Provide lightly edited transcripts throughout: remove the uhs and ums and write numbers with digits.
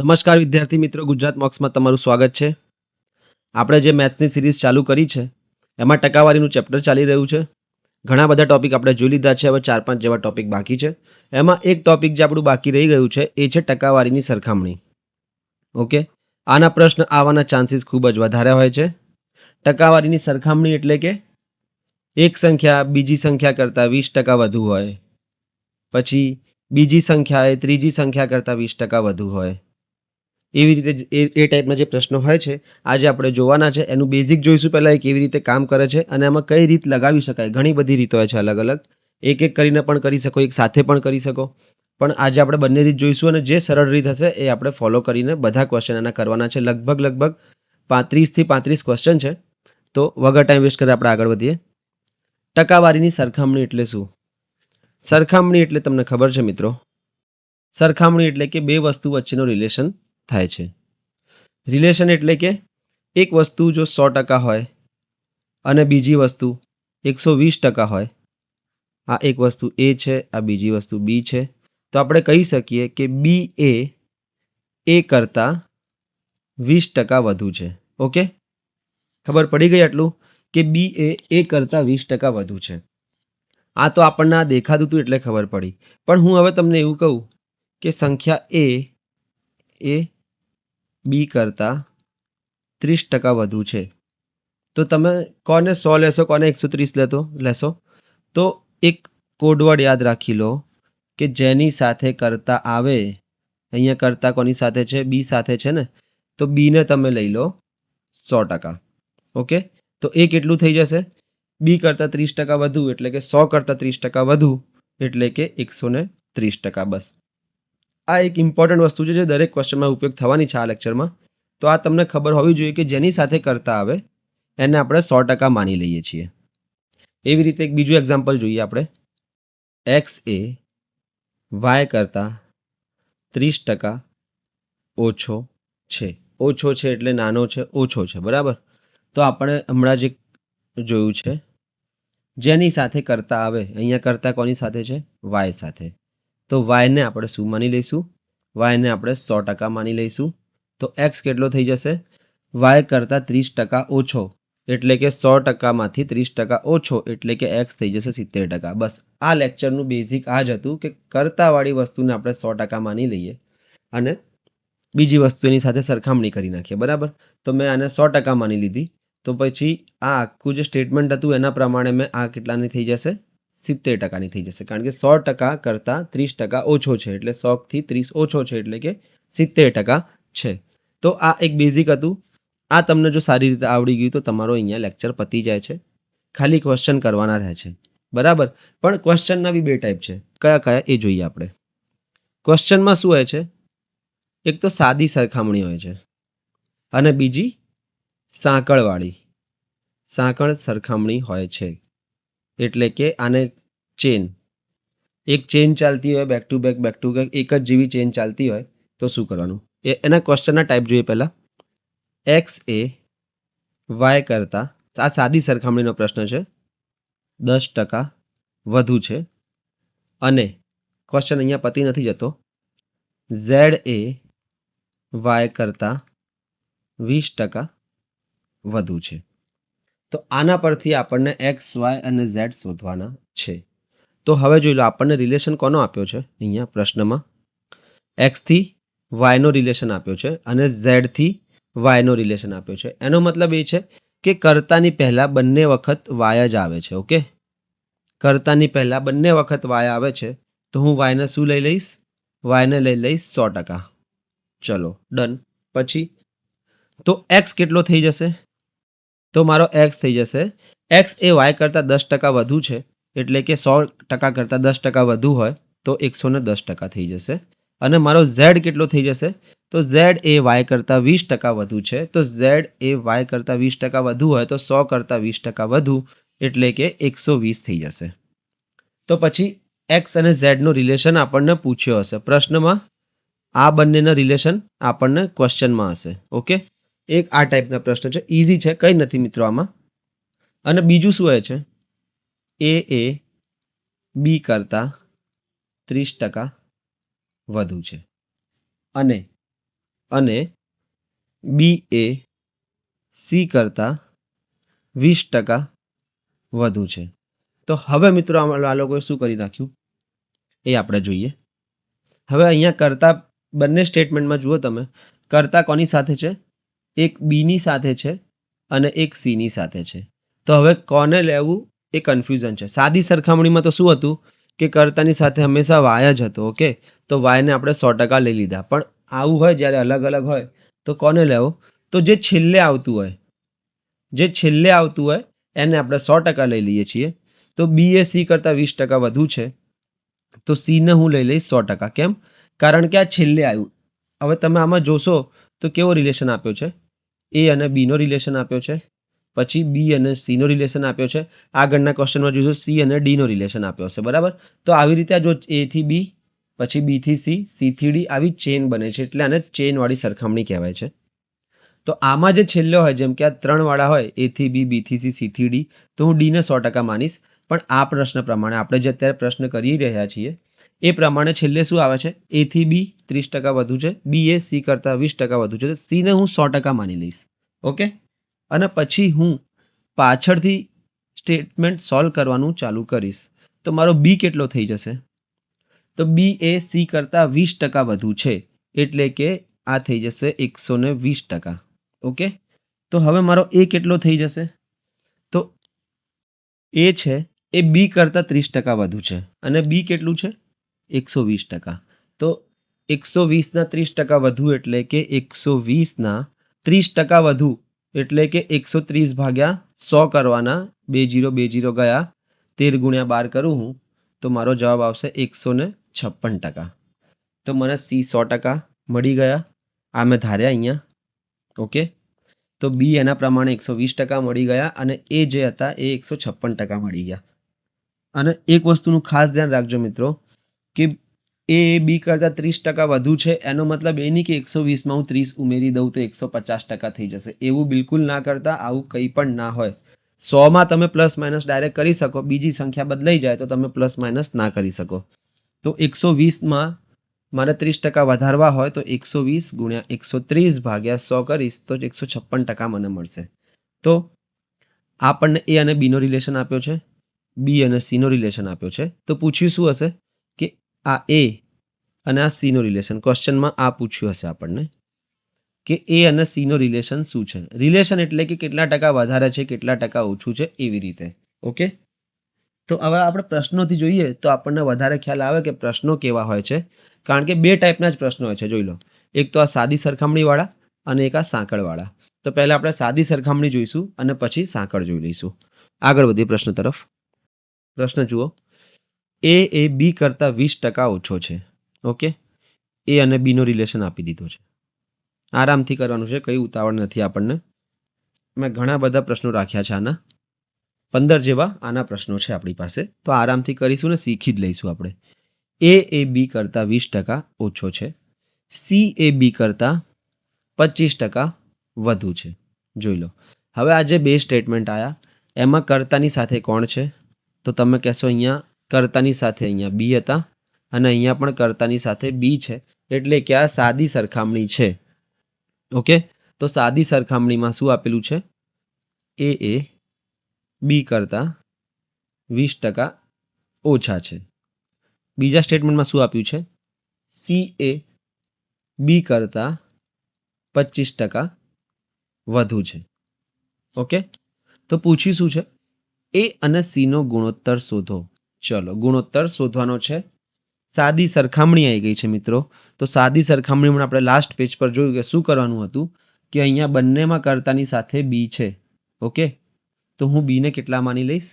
નમસ્કાર વિદ્યાર્થી મિત્રો, ગુજરાત મોક્સમાં તમારું સ્વાગત છે. આપણે જે મેથ્સની સિરીઝ ચાલુ કરી છે એમાં ટકાવારીનું ચેપ્ટર ચાલી રહ્યું છે. ઘણા બધા ટોપિક આપણે જોઈ લીધા છે. હવે 4-5 જેવા ટોપિક બાકી છે. એમાં એક ટોપિક જે આપણું બાકી રહી ગયું છે એ છે ટકાવારીની સરખામણી. ઓકે, આના પ્રશ્ન આવવાના ચાન્સીસ ખૂબ જ વધારે હોય છે. ટકાવારીની સરખામણી એટલે કે એક સંખ્યા બીજી સંખ્યા કરતાં 20% વધુ હોય, પછી બીજી સંખ્યા એ ત્રીજી સંખ્યા કરતાં 20% વધુ હોય. એવી રીતે એ ટાઈપના જે પ્રશ્નો હોય છે આજે આપણે જોવાના છે. એનું બેઝિક જોઈશું પહેલાં, એ કેવી રીતે કામ કરે છે અને એમાં કઈ રીત લગાવી શકાય. ઘણી બધી રીતો હોય છે અલગ અલગ, એક એક કરીને પણ કરી શકો, એક સાથે પણ કરી શકો. પણ આજે આપણે બંને રીત જોઈશું અને જે સરળ રીત હશે એ આપણે ફોલો કરીને બધા ક્વેશ્ચન એના કરવાના છે. લગભગ 35 થી 35 ક્વેશ્ચન છે. તો વગર ટાઈમ વેસ્ટ કરે આપણે આગળ વધીએ. ટકાવારીની સરખામણી એટલે શું? સરખામણી એટલે તમને ખબર છે મિત્રો, સરખામણી એટલે કે બે વસ્તુ વચ્ચેનો રિલેશન થાય છે. રિલેશન એટલે કે એક વસ્તુ જો 100% હોય અને બીજી વસ્તુ 120% હોય, આ એક વસ્તુ એ છે, આ બીજી વસ્તુ બી છે, તો આપણે કહી શકીએ કે બી એ કરતાં 20% વધુ છે. ઓકે, ખબર પડી ગઈ આટલું કે બી એ કરતાં 20% વધુ છે. આ તો આપણને આ દેખાતું હતું એટલે ખબર પડી. પણ હું હવે તમને એવું કહું કે સંખ્યા એ બી કરતાં 30% વધુ છે, તો તમે કોને 100 લેશો, કોને 130 લેશો? તો એક કોડવર્ડ યાદ રાખી લો કે જેની સાથે કરતા આવે, અહીંયા કરતા કોની સાથે છે? બી સાથે છે ને, તો બીને તમે લઈ લો 100%. ઓકે, તો એ કેટલું થઈ જશે? બી કરતાં 30% વધુ એટલે કે 100 કરતાં 30% વધુ એટલે કે 130%. બસ આ એક ઇમ્પોર્ટન્ટ વસ્તુ છે જે દરેક ક્વેશ્ચનમાં ઉપયોગ થવાની છે આ લેક્ચરમાં. તો આ તમને ખબર હોવી જોઈએ કે જેની સાથે કરતા આવે એને આપણે 100% માની લઈએ છીએ. એવી રીતે એક બીજું એક્ઝામ્પલ જોઈએ આપણે. એક્સ એ વાય કરતાં 30% ઓછો છે. ઓછો છે એટલે નાનો છે, ઓછો છે, બરાબર. તો આપણે હમણાં જ જોયું છે જેની સાથે કરતા આવે, અહીંયા કરતા કોની સાથે છે? વાય સાથે. તો વાયને આપણે શું માની લઈશું? વાયને આપણે 100% માની લઈશું. તો એક્સ કેટલો થઈ જશે? વાય કરતાં 30% ઓછો એટલે કે 100%માંથી 30% ઓછો એટલે કે એક્સ થઈ જશે 70%. બસ આ લેક્ચરનું બેઝિક આ જ હતું કે કરતાવાળી વસ્તુને આપણે 100% માની લઈએ અને બીજી વસ્તુ એની સાથે સરખામણી કરી નાખીએ, બરાબર. તો મેં આને 100% માની લીધી, તો પછી આ આખું જે સ્ટેટમેન્ટ હતું એના પ્રમાણે મેં આ કેટલાની થઈ જશે? 70%ની થઈ જશે. કારણ કે 100% કરતાં 30% ઓછો છે એટલે 100થી 30 ઓછો છે એટલે કે 70% છે. તો આ એક બેઝિક હતું. આ તમને જો સારી રીતે આવડી ગયું તો તમારો અહીંયા લેક્ચર પતી જાય છે. ખાલી ક્વેશ્ચન કરવાના રહે છે, બરાબર. પણ ક્વેશ્ચનના બી બે ટાઈપ છે. કયા કયા એ જોઈએ આપણે. ક્વેશ્ચનમાં શું હોય છે? એક તો સાદી સરખામણી હોય છે અને બીજી સાંકળવાળી સરખામણી હોય છે. એટલે કે આને ચેન, એક ચેન ચાલતી હોય, બેક ટુ બેક એક જ જેવી ચેન ચાલતી હોય તો શું કરવાનું? એના ક્વેશ્ચનના ટાઈપ જોઈએ પહેલાં. એક્સ એ વાય કરતાં, આ સાદી સરખામણીનો પ્રશ્ન છે, 10% વધુ છે અને ક્વેશ્ચન અહીંયા પતી નથી જતો. ઝેડ એ વાય કરતાં 20% વધુ છે. તો આના પરથી આપણને એક્સ, વાય અને ઝેડ શોધવાના છે. તો હવે જોઈ લો, આપણને રિલેશન કોનો આપ્યો છે અહીંયા પ્રશ્નમાં? એક્સથી વાયનો રિલેશન આપ્યો છે અને ઝેડથી વાયનો રિલેશન આપ્યો છે. એનો મતલબ એ છે કે કરતાની પહેલાં બંને વખત વાય જ આવે છે. ઓકે, કરતાની પહેલાં બંને વખત વાય આવે છે તો હું વાયને શું લઈ લઈશ? વાયને લઈ લઈશ 100%. ચલો ડન. પછી તો એક્સ કેટલો થઈ જશે? તો મારો એક્સ થઈ જશે, એક્સ એ વાય કરતાં 10% વધુ છે એટલે કે 100% કરતાં 10% વધુ હોય તો 110% થઈ જશે. અને મારો ઝેડ કેટલો થઈ જશે? તો ઝેડ એ વાય કરતાં 20% વધુ છે, તો ઝેડ એ વાય કરતાં 20% વધુ હોય તો 100 કરતાં 20% વધુ એટલે કે 120 થઈ જશે. તો પછી એક્સ અને ઝેડનો રિલેશન આપણને પૂછ્યો હશે પ્રશ્નમાં, આ બંનેના રિલેશન આપણને ક્વેશ્ચનમાં હશે. ઓકે, એક આ ટાઈપના પ્રશ્ન છે. ઇઝી છે, કંઈ નથી મિત્રો આમાં. અને બીજું શું હોય છે? એ બી કરતાં 30% વધુ છે અને અને બી એ સી કરતાં 20% વધુ છે. તો હવે મિત્રો આ લોકોએ શું કરી નાખ્યું એ આપણે જોઈએ. હવે અહીંયા કરતા બંને સ્ટેટમેન્ટમાં જુઓ તમે, કરતા કોની સાથે છે? એક બીની સાથે છે અને એક સીની સાથે છે. તો હવે કોને લેવું એ કન્ફ્યુઝન છે. સાદી સરખામણીમાં તો શું હતું કે કર્તાની સાથે હંમેશા વાય જ હતો. ઓકે, તો વાયને આપણે 100% લઈ લીધા. પણ આવું હોય જ્યારે અલગ અલગ હોય તો કોને લેવો? તો જે છેલ્લે આવતું હોય એને આપણે 100% લઈ લઈએ છીએ. તો બી એ સી કરતાં 20% વધુ છે, તો સીને હું લઈ લઈશ 100%. કેમ? કારણ કે આ છેલ્લે આવ્યું. હવે તમે આમાં જોશો તો કેવો રિલેશન આપ્યો છે? એ અને બીનો રિલેશન આપ્યો છે, પછી બી અને સીનો રિલેશન આપ્યો છે. આગળના ક્વેશ્ચનમાં જોઈશું સી અને ડીનો રિલેશન આપ્યો છે. બરાબર? તો આવી રીતે જો એ થી બી, પછી બી થી સી, સી થી ડી, આવી ચેન બને છે, એટલે આને ચેનવાળી સરખામણી કહેવાય છે. તો આમાં જે છેલ્લો હોય, જેમ કે આ 3 વાળા હોય, એ થી બી, બી થી સી, સી થી ડી, તો હું ડીને 100% માનીશ. પણ આ પ્રશ્ન પ્રમાણે આપણે જે અત્યારે પ્રશ્ન કરી રહ્યા છીએ એ પ્રમાણે છેલ્લે શું આવે છે? એ થી બી 30% વધુ છે, બી એ સી કરતાં 20% વધુ છે, તો સીને હું 100% માની લઈશ. ઓકે, અને પછી હું પાછળથી સ્ટેટમેન્ટ સોલ્વ કરવાનું ચાલુ કરીશ. તો મારો બી કેટલો થઈ જશે? તો બી એ સી કરતાં 20% વધુ છે, એટલે કે આ થઈ જશે 120%. ઓકે, તો હવે મારો એ કેટલો થઈ જશે? તો એ છે એ બી કરતાં 30% વધુ છે, અને બી કેટલું છે? 120%. તો 120ના 30% વધુ એટલે કે 120ના 30% વધુ એટલે કે 130/100 કરવાના. 20 ગયા, 13 × 12 કરું હું તો મારો જવાબ આવશે 156%. તો મને સી 100% મળી ગયા, આ મેં ધાર્યા અહીંયા. ઓકે, તો બી એના પ્રમાણે 120% મળી ગયા, અને એ જે હતા એ 156% મળી ગયા. અને એક વસ્તુનું ખાસ ધ્યાન રાખજો મિત્રો, કે એ બી કરતાં 30% વધુ છે, એનો મતલબ એ નહીં કે 120માં હું 30 ઉમેરી દઉં તો 150% થઈ જશે. એવું બિલકુલ ના કરતા, આવું કંઈ પણ ના હોય. 100માં તમે પ્લસ માઇનસ ડાયરેક્ટ કરી શકો, બીજી સંખ્યા બદલાઈ જાય તો તમે પ્લસ માઇનસ ના કરી શકો. તો 120માં મારે 30% વધારવા હોય તો 120 × 130/100 કરીશ તો 156% મને મળશે. તો આપણને એ અને બીનો રિલેશન આપ્યો છે, બી અને સીનો રિલેશન આપ્યો છે. તો પૂછ્યું શું હશે કે આ એ અને આ સીનો રિલેશન, ક્વેશ્ચનમાં આ પૂછ્યું હશે આપણને કે એ અને સીનો રિલેશન શું છે. રિલેશન એટલે કે કેટલા ટકા વધારે છે, કેટલા ટકા ઓછું છે, એવી રીતે. ઓકે, તો હવે આપણે પ્રશ્નોથી જોઈએ તો આપણને વધારે ખ્યાલ આવે કે પ્રશ્નો કેવા હોય છે. કારણ કે 2 ટાઈપના જ પ્રશ્નો હોય છે. જોઈ લો, એક તો આ સાદી સરખામણીવાળા અને એક આ સાંકળવાળા. તો પહેલાં આપણે સાદી સરખામણી જોઈશું અને પછી સાંકળ જોઈ લઈશું. આગળ વધીએ પ્રશ્ન તરફ. પ્રશ્ન જુઓ, એ બી કરતાં 20% ઓછો છે. ઓકે, એ અને બીનો રિલેશન આપી દીધો છે. આરામથી કરવાનું છે, કંઈ ઉતાવળ નથી આપણને. મેં ઘણા બધા પ્રશ્નો રાખ્યા છે, આના 15 જેવા આના પ્રશ્નો છે આપણી પાસે. તો આરામથી કરીશું ને શીખી જ લઈશું આપણે. એ બી કરતાં 20% ઓછો છે, સી એ બી કરતાં 25% વધુ છે. જોઈ લો, હવે આ જે 2 સ્ટેટમેન્ટ આવ્યા એમાં કર્તાની સાથે કોણ છે? તો તમે કહેશો અહીંયા કર્તાની સાથે અહીંયા બી હતા, અને અહીંયા પણ કર્તાની સાથે બી છે, એટલે કે આ સાદી સરખામણી છે. ઓકે, તો સાદી સરખામણીમાં શું આપેલું છે? એ બી કરતાં 20% ઓછા છે. બીજા સ્ટેટમેન્ટમાં શું આપ્યું છે? સી એ બી કરતાં 25% વધુ છે. ઓકે, તો પૂછ્યું શું છે? એ અને સીનો ગુણોત્તર શોધો. ચલો, ગુણોત્તર શોધવાનો છે. સાદી સરખામણી આવી ગઈ છે મિત્રો. તો સાદી સરખામણીમાં આપણે લાસ્ટ પેજ પર જોયું કે શું કરવાનું હતું કે અહીંયા બંનેમાં કર્તાની સાથે બી છે. ઓકે, તો હું બીને કેટલા માની લઈશ?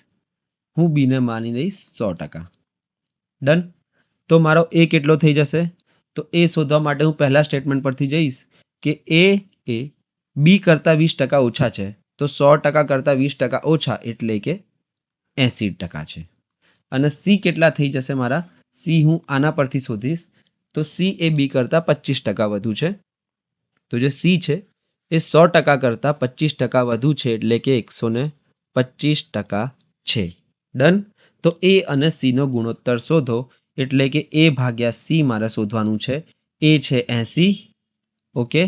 હું બીને માની લઈશ 100%. ડન. તો મારો એ કેટલો થઈ જશે? તો એ શોધવા માટે હું પહેલા સ્ટેટમેન્ટ પરથી જઈશ કે એ બી કરતાં 20% ઓછા છે, તો 100% કરતાં 20% ઓછા એટલે કે 80% છે. અને સી કેટલા થઈ જશે મારા? સી હું આના પરથી શોધીશ, તો સી એ બી કરતાં 25% વધુ છે. તો જે સી છે એ 100% કરતાં 25% વધુ છે, એટલે કે 125% છે. ડન. તો એ અને સીનો ગુણોત્તર શોધો, એટલે કે એ ભાગ્યા સી મારે શોધવાનું છે. એ છે 80. ઓકે,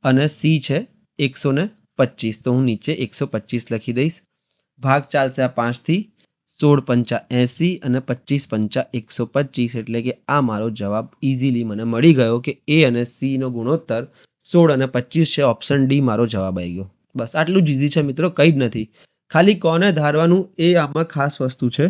અને સી છે 125, તો હું નીચે 125 લખી દઈશ. ભાગ ચાલશે આ 5થી, 16 પંચા 80 અને 25 પંચા 125, એટલે કે આ મારો જવાબ ઇઝીલી મને મળી ગયો કે એ અને સી નો ગુણોત્તર 16 અને 25 છે. ઓપ્શન ડી મારો જવાબ આવી ગયો. બસ આટલું જ ઇઝી છે મિત્રો, કંઈ જ નથી. ખાલી કોને ધારવાનું એ આમાં ખાસ વસ્તુ છે.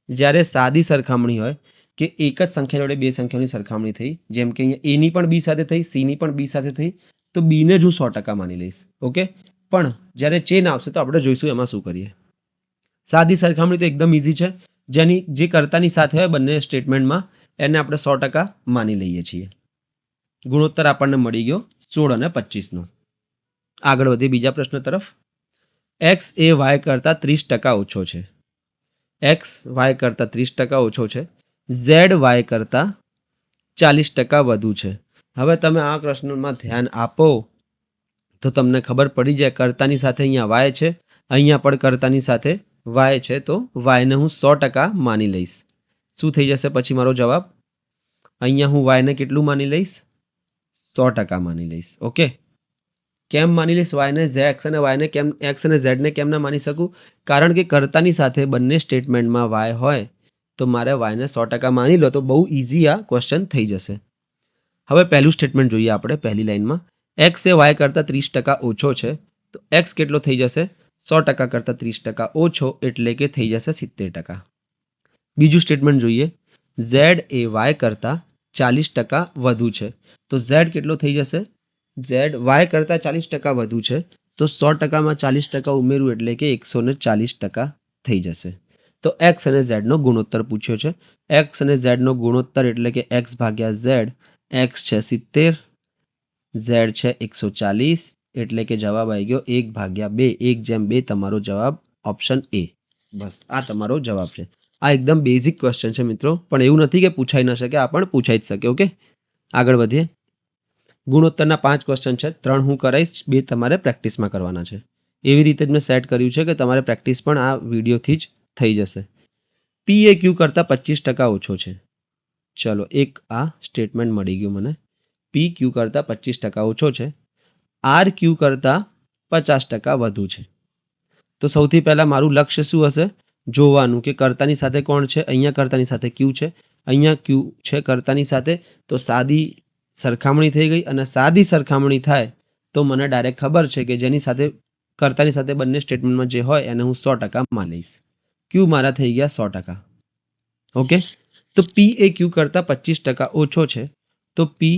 જ્યારે સાદી સરખામણી હોય કે એક જ સંખ્યા જોડે બે સંખ્યાની સરખામણી થઈ, જેમ કે અહીંયા એની પણ બી સાથે થઈ, સીની પણ બી સાથે થઈ, તો બીને જ હું 100% માની લઈશ. ઓકે, પણ જ્યારે ચેન આવશે તો આપણે જોઈશું એમાં શું કરીએ. સાદી સરખામણી તો એકદમ ઇઝી છે. જેની જે કર્તાની સાથે હોય બંને સ્ટેટમેન્ટમાં એને આપણે 100% માની લઈએ છીએ. ગુણોત્તર આપણને મળી ગયો 16 અને 25નો. આગળ વધીએ બીજા પ્રશ્ન તરફ. એક્સ એ વાય કરતાં 30% ઓછો છે. એક્સ વાય કરતાં 30% ઓછો છે. ઝેડ વાય કરતાં 40% વધુ છે. હવે તમે આ પ્રશ્નમાં ધ્યાન આપો તો તમને ખબર પડી જાય. કર્તાની સાથે અહીંયા વાય છે, અહીંયા પણ કર્તાની સાથે વાય છે, તો વાયને હું 100% માની લઈશ. શું થઈ જશે પછી મારો જવાબ? અહીંયા હું વાયને કેટલું માની લઈશ? 100% માની લઈશ. ઓકે, કેમ માની લઈશ વાયને? એક્સ અને વાયને કેમ, એક્સ અને ઝેડને કેમ ના માની શકું? કારણ કે કર્તાની સાથે બંને સ્ટેટમેન્ટમાં વાય હોય તો મારે વાયને 100% માની લો તો બહુ ઇઝી આ ક્વેશ્ચન થઈ જશે. હવે પહેલું સ્ટેટમેન્ટ જોઈએ આપણે. પહેલી લાઈનમાં એક્સ એ વાય કરતાં 30% ઓછો છે, તો એક્સ કેટલો થઈ જશે? 100% કરતાં 30% ઓછો, એટલે કે થઈ જશે 70%. બીજું સ્ટેટમેન્ટ જોઈએ. ઝેડ એ વાય કરતાં 40% વધુ છે, તો ઝેડ કેટલો થઈ જશે? ઝેડ વાય કરતાં 40% વધુ છે, તો 100%માં 40% ઉમેરવું એટલે કે 140% થઈ જશે. તો એક્સ અને ઝેડનો ગુણોત્તર પૂછ્યો છે. એક્સ અને ઝેડનો ગુણોત્તર એટલે કે એક્સ ભાગ્યા ઝેડ. એક્સ છે 70, ઝેડ છે 140, એટલે કે જવાબ આવી ગયો 1/2. 1/2 તમારો જવાબ ઓપ્શન એ. બસ આ તમારો જવાબ છે. આ એકદમ બેઝિક ક્વેશ્ચન છે મિત્રો, પણ એવું નથી કે પૂછાઈ ન શકે, આ પણ પૂછાઈ જ શકે. ઓકે, આગળ વધીએ. ગુણોત્તરના 5 ક્વેશ્ચન છે. 3 હું કરાઈશ, 2 તમારે પ્રેક્ટિસમાં કરવાના છે. એવી રીતે જ મેં સેટ કર્યું છે કે તમારે પ્રેક્ટિસ પણ આ વિડીયોથી જ થઈ જશે. પી એ ક્યુ કરતાં 25% ઓછો છે. ચલો, એક આ સ્ટેટમેન્ટ મળી ગયું મને. પી ક્યુ કરતાં 25% ઓછો છે. આર ક્યુ કરતાં 50% વધુ છે. તો સૌથી પહેલાં મારું લક્ષ્ય શું હશે? જોવાનું કે કર્તાની સાથે કોણ છે. અહીંયા કર્તાની સાથે ક્યુ છે, અહીંયા ક્યુ છે કર્તાની સાથે, તો સાદી સરખામણી થઈ ગઈ. અને સાદી સરખામણી થાય તો મને ડાયરેક્ટ ખબર છે કે જેની સાથે કર્તાની સાથે બંને સ્ટેટમેન્ટમાં જે હોય એને હું 100% માની લઈશ. ક્યુ મારા થઈ ગયા 100%. ઓકે, તો પી એ ક્યુ કરતાં 25% ઓછો છે, તો પી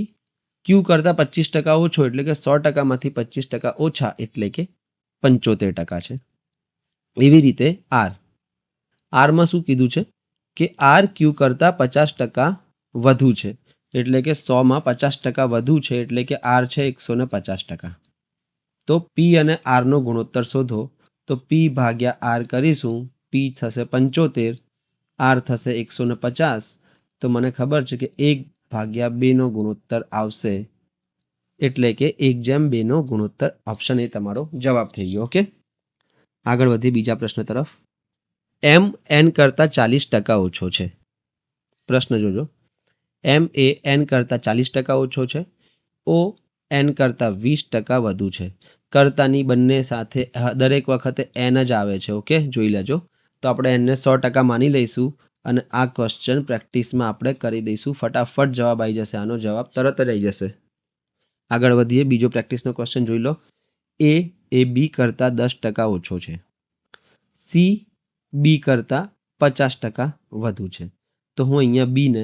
ક્યુ કરતાં 25% ઓછો એટલે કે 100%માંથી 25% ઓછા એટલે કે 75% છે. એવી રીતે આરમાં શું કીધું છે કે આર ક્યુ કરતાં 50% વધુ છે, એટલે કે 100માં 50% વધુ છે, એટલે કે આર છે 150%. તો પી અને આરનો ગુણોત્તર શોધો. તો પી ભાગ્યા આર કરીશું. પી થશે 75, આર થશે 150. તો મને ખબર છે કે 1/2નો ગુણોત્તર આવશે, એટલે કે 1/2નો ગુણોત્તર. ઓપ્શન એ તમારો જવાબ થઈ ગયો. ઓકે, આગળ વધીએ બીજા પ્રશ્ન તરફ. એમ એન કરતાં 40% ઓછો છે. પ્રશ્ન જોજો. એમ એ એન કરતાં 40% ઓછો છે. ઓ એન કરતાં 20% વધુ છે. કર્તાની બંને સાથે દરેક વખતે એન જ આવે છે. ઓકે, જોઈ લેજો. તો આપણે એનને 100% માની લઈશું અને આ ક્વેશ્ચન પ્રેક્ટિસમાં આપણે કરી દઈશું. ફટાફટ જવાબ આવી જશે. આનો જવાબ તરત જ આવી જશે. આગળ વધીએ. બીજો પ્રેક્ટિસનો ક્વેશ્ચન જોઈ લો. એ બી કરતાં 10% ઓછો છે. સી બી કરતાં 50% વધુ છે. તો હું અહીંયા બીને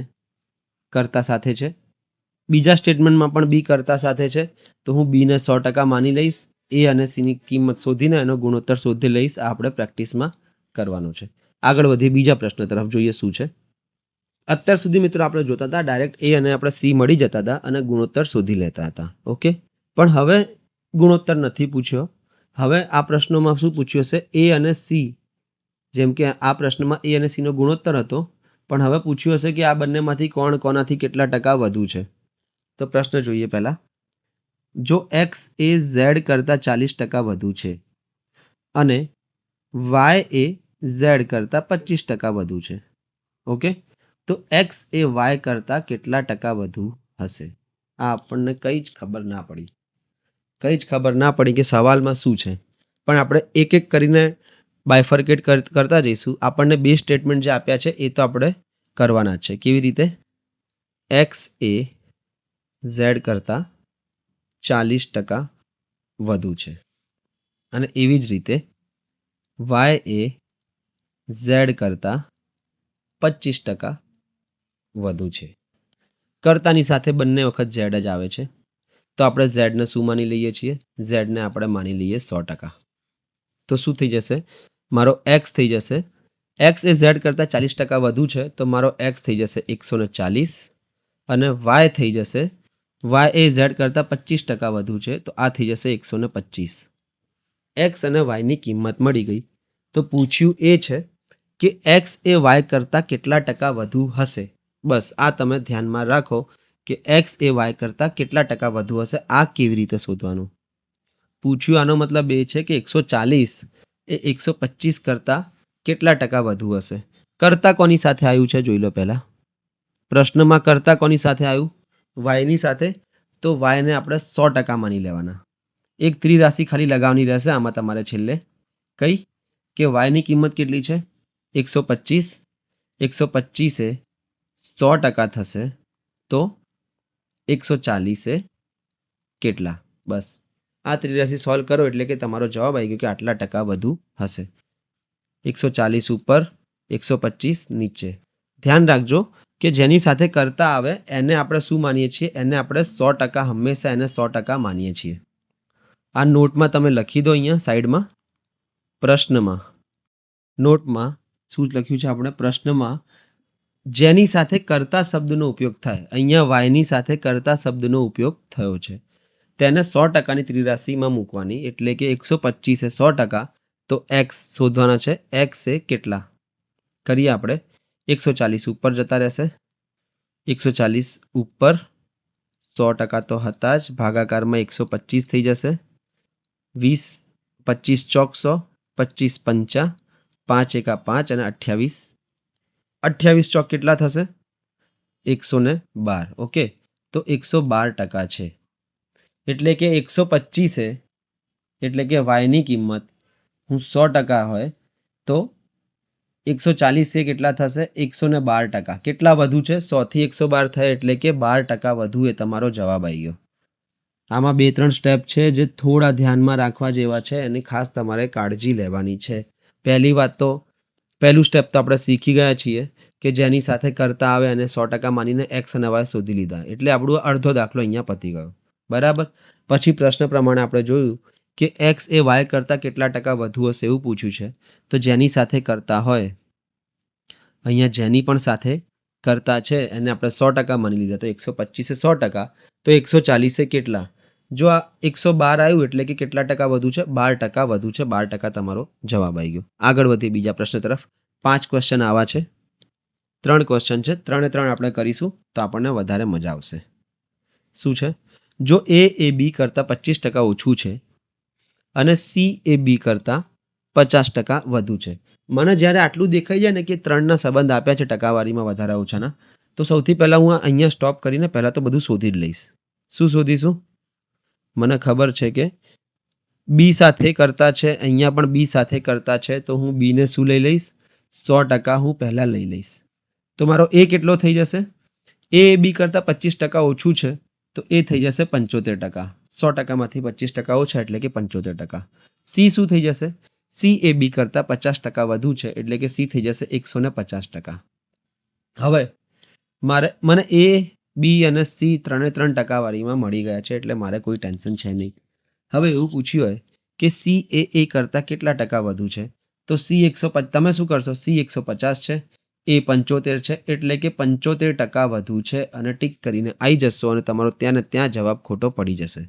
કર્તા સાથે છે, બીજા સ્ટેટમેન્ટમાં પણ બી કર્તા સાથે છે, તો હું બીને 100% માની લઈશ. એ અને સીની કિંમત શોધીને એનો ગુણોત્તર શોધી લઈશ. આ આપણે પ્રેક્ટિસમાં કરવાનું છે. આગળ વધીએ બીજા પ્રશ્ન તરફ, જોઈએ શું છે. અત્યાર સુધી મિત્રો આપણે જોતા હતા ડાયરેક્ટ એ અને આપણે સી મળી જતા હતા અને ગુણોત્તર શોધી લેતા હતા. ઓકે, પણ હવે ગુણોત્તર નથી પૂછ્યો. હવે આ પ્રશ્નોમાં શું પૂછ્યું હશે? એ અને સી. જેમ કે આ પ્રશ્નમાં એ અને સીનો ગુણોત્તર હતો, પણ હવે પૂછ્યું હશે કે આ બંનેમાંથી કોણ કોનાથી કેટલા ટકા વધુ છે. તો પ્રશ્ન જોઈએ પહેલાં. જો એક્સ એ ઝેડ કરતાં 40% વધુ છે અને વાય એ ઝેડ કરતાં 25% વધુ છે. ઓકે, તો એક્સ એ વાય કરતાં કેટલા ટકા વધુ હશે? આ આપણને કંઈ જ ખબર ના પડી કે સવાલમાં શું છે. પણ આપણે એક એક કરીને બાયફર્કેટ કરતા જઈશું. આપણને બે સ્ટેટમેન્ટ જે આપ્યા છે એ તો આપણે કરવાના જ છે. કેવી રીતે? એક્સ એ ઝેડ કરતાં 40% વધુ છે અને એવી જ રીતે વાય એ ઝેડ કરતાં 25% વધુ છે. કરતાની સાથે બંને વખત ઝેડ જ આવે છે, તો આપણે ઝેડને શું માની લઈએ છીએ? ઝેડને આપણે માની લઈએ 100%. તો શું થઈ જશે? મારો એક્સ થઈ જશે, એક્સ એ ઝેડ કરતાં 40% વધુ છે, તો મારો એક્સ થઈ જશે 140 અને વાય થઈ જશે, વાય એ ઝેડ કરતાં 25% વધુ છે, તો આ થઈ જશે 125. એક્સ અને વાયની કિંમત મળી ગઈ. તો પૂછ્યું એ છે કે એક્સ એ વાય કરતાં કેટલા ટકા વધુ હશે. બસ આ તમે ધ્યાનમાં રાખો કે એક્સ એ વાય કરતાં કેટલા ટકા વધુ હશે. આ કેવી રીતે શોધવાનું પૂછ્યું? આનો મતલબ એ છે કે 140 એ 125 કરતાં કેટલા ટકા વધુ હશે. કરતાં કોની સાથે આવ્યું છે જોઈ લો. પહેલાં પ્રશ્નમાં કરતાં કોની સાથે આવ્યું? વાયની સાથે. તો વાયને આપણે 100% માની લેવાના. એક ત્રિરાશિ ખાલી લગાવવાની રહેશે આમાં તમારે છેલ્લે. કઈ? કે વાયની કિંમત કેટલી છે? 125. 125 એ 100% થશે, તો 140 એ કેટલા? બસ આ ત્રિરાશિ સોલ્વ કરો એટલે કે તમારો જવાબ આવી ગયો કે આટલા ટકા વધુ હશે. 140 ઉપર, 125 નીચે. ધ્યાન રાખજો કે જેની સાથે કરતા આવે એને આપણે શું માનીએ છીએ? એને આપણે 100% હંમેશા એને 100% માનીએ છીએ. આ નોટમાં તમે લખી દો. અહીંયા સાઈડમાં પ્રશ્નમાં નોટમાં શું લખ્યું છે? આપણે પ્રશ્નમાં જેની સાથે કરતા શબ્દનો ઉપયોગ થાય, અહીંયા વાયની સાથે કરતા શબ્દનો ઉપયોગ થયો છે, તેને 100%ની ત્રિરાશિમાં મૂકવાની. એટલે કે 125 એ 100%, તો એક્સ શોધવાના છે. એક્સ એ કેટલા કરીએ આપણે? 140 ઉપર જતા રહેશે. 140 ઉપર 100% તો હતા જ, ભાગાકારમાં 125 થઈ જશે. 20 25 ચોક 100, 25 પંચા, 5 એકા 5 અને 28. 28 ચોક કેટલા થશે? 112. ઓકે, તો 112% છે. એટલે કે 125 એટલે કે વાયની કિંમત 100% હોય તો 140 એ કેટલા થશે? 112%. કેટલા વધુ છે? 100 થી 112 થાય એટલે કે 12% વધુ એ તમારો જવાબ આવી ગયો. આમાં 2-3 સ્ટેપ છે જે થોડા ધ્યાનમાં રાખવા જેવા છે, એની ખાસ તમારે કાળજી લેવાની છે. પહેલું સ્ટેપ તો આપણે શીખી ગયા છીએ કે જેની સાથે કરતા આવે અને 100% માનીને એક્સ અને વાય શોધી લીધા. એટલે આપણો અડધો દાખલો અહીંયા પતી ગયો. બરાબર. પછી પ્રશ્ન પ્રમાણે આપણે જોયું કે એક્સ એ વાય કરતાં કેટલા ટકા વધુ હશે એવું પૂછ્યું છે. તો જેની સાથે કરતા હોય, અહીંયા જેની પણ સાથે કરતા છે એને આપણે 100% માની લીધા. તો 125 એ 100%, તો 140 એ કેટલા? જો આ 112 આવ્યું એટલે કે કેટલા ટકા વધુ છે? 12% વધુ છે. 12% તમારો જવાબ આવી ગયો. આગળ વધીએ બીજા પ્રશ્ન તરફ. 5 ક્વેશ્ચન આવા છે. 3 ક્વેશ્ચન છે. 3 આપણે કરીશું તો આપણને વધારે મજા આવશે. શું છે? જો એ બી કરતાં 25% ઓછું છે અને સી એ બી કરતાં 50% વધુ છે. મને જ્યારે આટલું દેખાઈ જાય ને કે 3ના સંબંધ આપ્યા છે ટકાવારીમાં વધારા ઓછાના, તો સૌથી પહેલાં હું અહીંયા સ્ટોપ કરીને પહેલાં તો બધું શોધી જ લઈશ. શું શોધીશું? મને ખબર છે કે બી સાથે કરતા છે, અહીંયા પણ બી સાથે કરતા છે, તો હું બીને શું લઈ લઈશ? 100% હું પહેલાં લઈ લઈશ. તો મારો એ કેટલો થઈ જશે? એ બી કરતાં 25% ઓછું છે, તો એ થઈ જશે 75%. 100%માંથી 25% ઓછા એટલે કે 75%. સી શું થઈ જશે? સી એ બી કરતાં 50% વધુ છે, એટલે કે સી થઈ જશે 150%. હવે મને એ, બી અને સી 3 ટકાવારીમાં મળી ગયા છે, એટલે મારે કોઈ ટેન્શન છે નહીં. હવે એવું પૂછ્યું હોય કે સી એ કરતાં કેટલા ટકા વધુ છે, તો સી 150. તમે શું કરશો? સી 150 છે, એ 75 છે, એટલે કે 75% વધુ છે અને ટીક કરીને આવી જશો અને તમારો ત્યાં ને ત્યાં જવાબ ખોટો પડી જશે.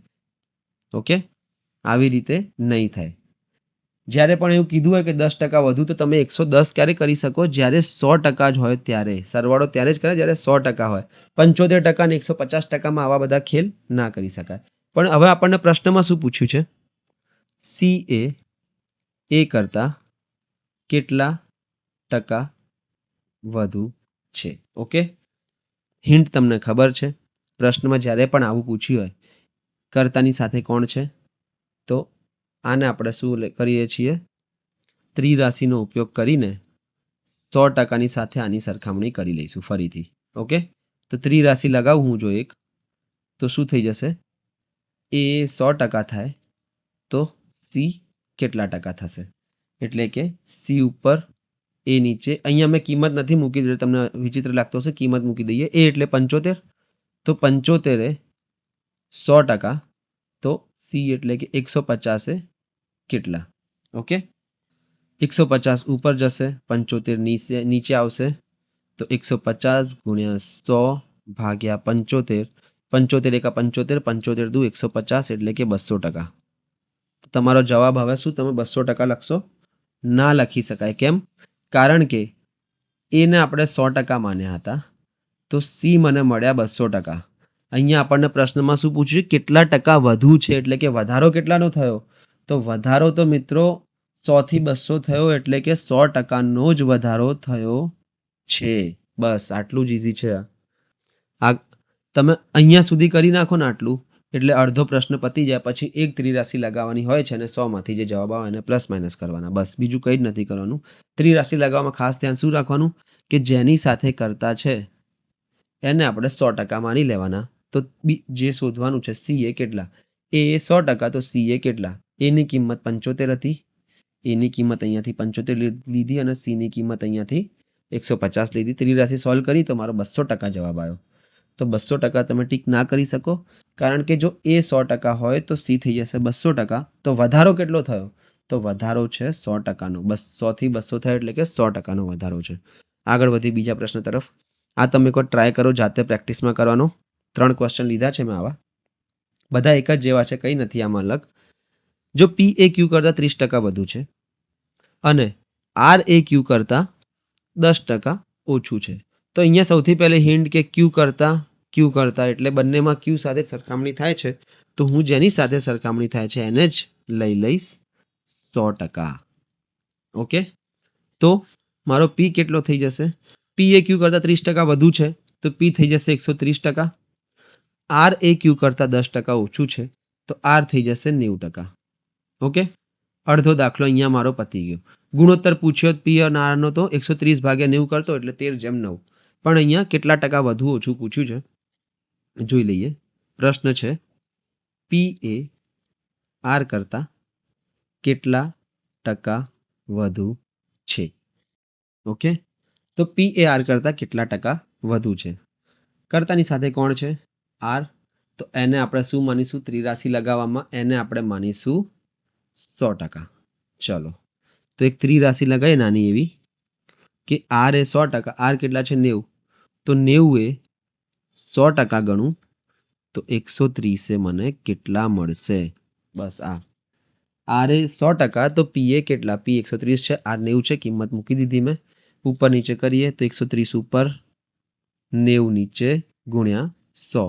ઓકે, આવી રીતે નહીં થાય. જ્યારે પણ એવું કીધું હોય કે 10% વધુ, તો તમે 110 ક્યારે કરી શકો? જ્યારે 100% જ હોય ત્યારે. સરવાળો ત્યારે જ કરે જ્યારે 100% હોય. 75% અને 150%માં આવા બધા ખેલ ના કરી શકાય. પણ હવે આપણને પ્રશ્નમાં શું પૂછ્યું છે? સી એ કરતાં કેટલા ટકા વધુ છે? ઓકે, હિન્ટ તમને ખબર છે. પ્રશ્નમાં જ્યારે પણ આવું પૂછ્યું હોય કર્તાની સાથે કોણ છે, તો આને આપણે શું કરીએ છીએ, ત્રિરાશિનો ઉપયોગ કરીને 100%ની સાથે આની સરખામણી કરી લઈશું ફરીથી. ઓકે, તો ત્રિરાશિ લગાવું હું જો એક, તો શું થઈ જશે, એ 100% થાય તો સી કેટલા ટકા થશે, એટલે કે સી ઉપર એ નીચે, અહીંયા મેં કિંમત નથી મૂકી, તમને વિચિત્ર લાગતો હશે, કિંમત મૂકી દઈએ. એ એટલે 75, તો 75 એ 100%, તો સી એટલે કે 150 કેટલા. ઓકે, 150 ઉપર જશે, 75 નીચે આવશે, તો 150 ગુણ્યા 100 ભાગ્યા 75, 75 એકા 75, 75 દુ 150 એટલે કે 200%. તમારો જવાબ હવે શું તમે 200% લખશો? ના લખી શકાય. કેમ? કારણ કે એને આપણે 100% માન્યા હતા, તો સી મને મળ્યા 200%. અહીંયા આપણને પ્રશ્નમાં શું પૂછ્યું, કેટલા ટકા વધુ છે, એટલે કે વધારો કેટલાનો થયો, તો વધારો તો મિત્રો 100 થી 200 થયો, એટલે કે 100%નો જ વધારો થયો છે. બસ આટલું જ ઇઝી છે. આ તમે અહીંયા સુધી કરી નાખો ને આટલું, એટલે અડધો પ્રશ્ન પતી જાય. પછી એક ત્રિરાશિ લગાવવાની હોય છે અને 100માંથી જે જવાબ આવે એને પ્લસ માઇનસ કરવાના, બસ બીજું કંઈ જ નથી કરવાનું. ત્રિરાશિ લગાવવામાં ખાસ ધ્યાન શું રાખવાનું, કે જેની સાથે કરતા છે એને આપણે 100% માની લેવાના. તો જે શોધવાનું છે સી એ કેટલા, એ 100%, તો સી એ કેટલા, એની કિંમત 75 હતી, એની કિંમત અહીંયાથી 75 લીધી અને સીની કિંમત અહીંયાથી 150 લીધી. ત્રિરાશિ સોલ્વ કરી તો મારો 200% જવાબ આવ્યો. તો 200% તમે ટીક ના કરી શકો, કારણ કે જો એ 100% હોય તો સી થઈ જશે 200%. તો વધારો કેટલો થયો, તો વધારો છે 100%નો. 100 થી 200 થાય એટલે કે 100%નો વધારો છે. આગળ વધી બીજા પ્રશ્ન તરફ. આ તમે કોઈ ટ્રાય કરો જાતે પ્રેક્ટિસમાં કરવાનો. 3 ક્વેશ્ચન લીધા છે મેં આવા, બધા એક જ જેવા છે, કંઈ નથી આમાં અલગ. જો પી એ ક્યુ કરતાં 30% વધુ છે અને આર એ ક્યુ કરતાં 10% ઓછું છે, તો અહીંયા સૌથી પહેલે હિન્ટ કે ક્યુ કરતાં એટલે બંનેમાં ક્યુ સાથે સરખામણી થાય છે, તો હું જેની સાથે સરખામણી થાય છે એને જ લઈ લઈશ 100%. ઓકે, તો મારો પી કેટલો થઈ જશે, પી એ ક્યુ કરતાં 30% વધુ છે, તો પી થઈ જશે 130%. આર એ ક્યુ કરતાં 10% ઓછું છે, તો આર થઈ જશે 90%. ઓકે, અડધો દાખલો અહીંયા મારો પતી ગયો. ગુણોત્તર પૂછ્યો પી અને આરનો, તો 130/90 કરતો એટલે 13:9. પણ અહીંયા કેટલા ટકા વધુ ઓછું પૂછ્યું છે, જોઈ લઈએ. પ્રશ્ન છે પી એ આર કરતાં કેટલા ટકા વધુ છે. ઓકે, તો પી એ આર કરતાં કેટલા ટકા વધુ છે. કર્તાની સાથે કોણ છે, આર, તો એને આપણે શું માનીશું, ત્રિરાશિ લગાવવામાં એને આપણે માનીશું 100%. ચલો, તો એક ત્રિરાશિ લગાવીએ નાની એવી, કે આર એ 100%, આર કેટલા છે 90, તો 90 એ 100% ગણું તો 130 મને કેટલા મળશે. બસ આર એ 100%, તો પી એ કેટલા, પી 130 છે, આર 90 છે, કિંમત મૂકી દીધી મેં. ઉપર નીચે કરીએ તો 130 ઉપર, 90 નીચે, ગુણ્યા 100,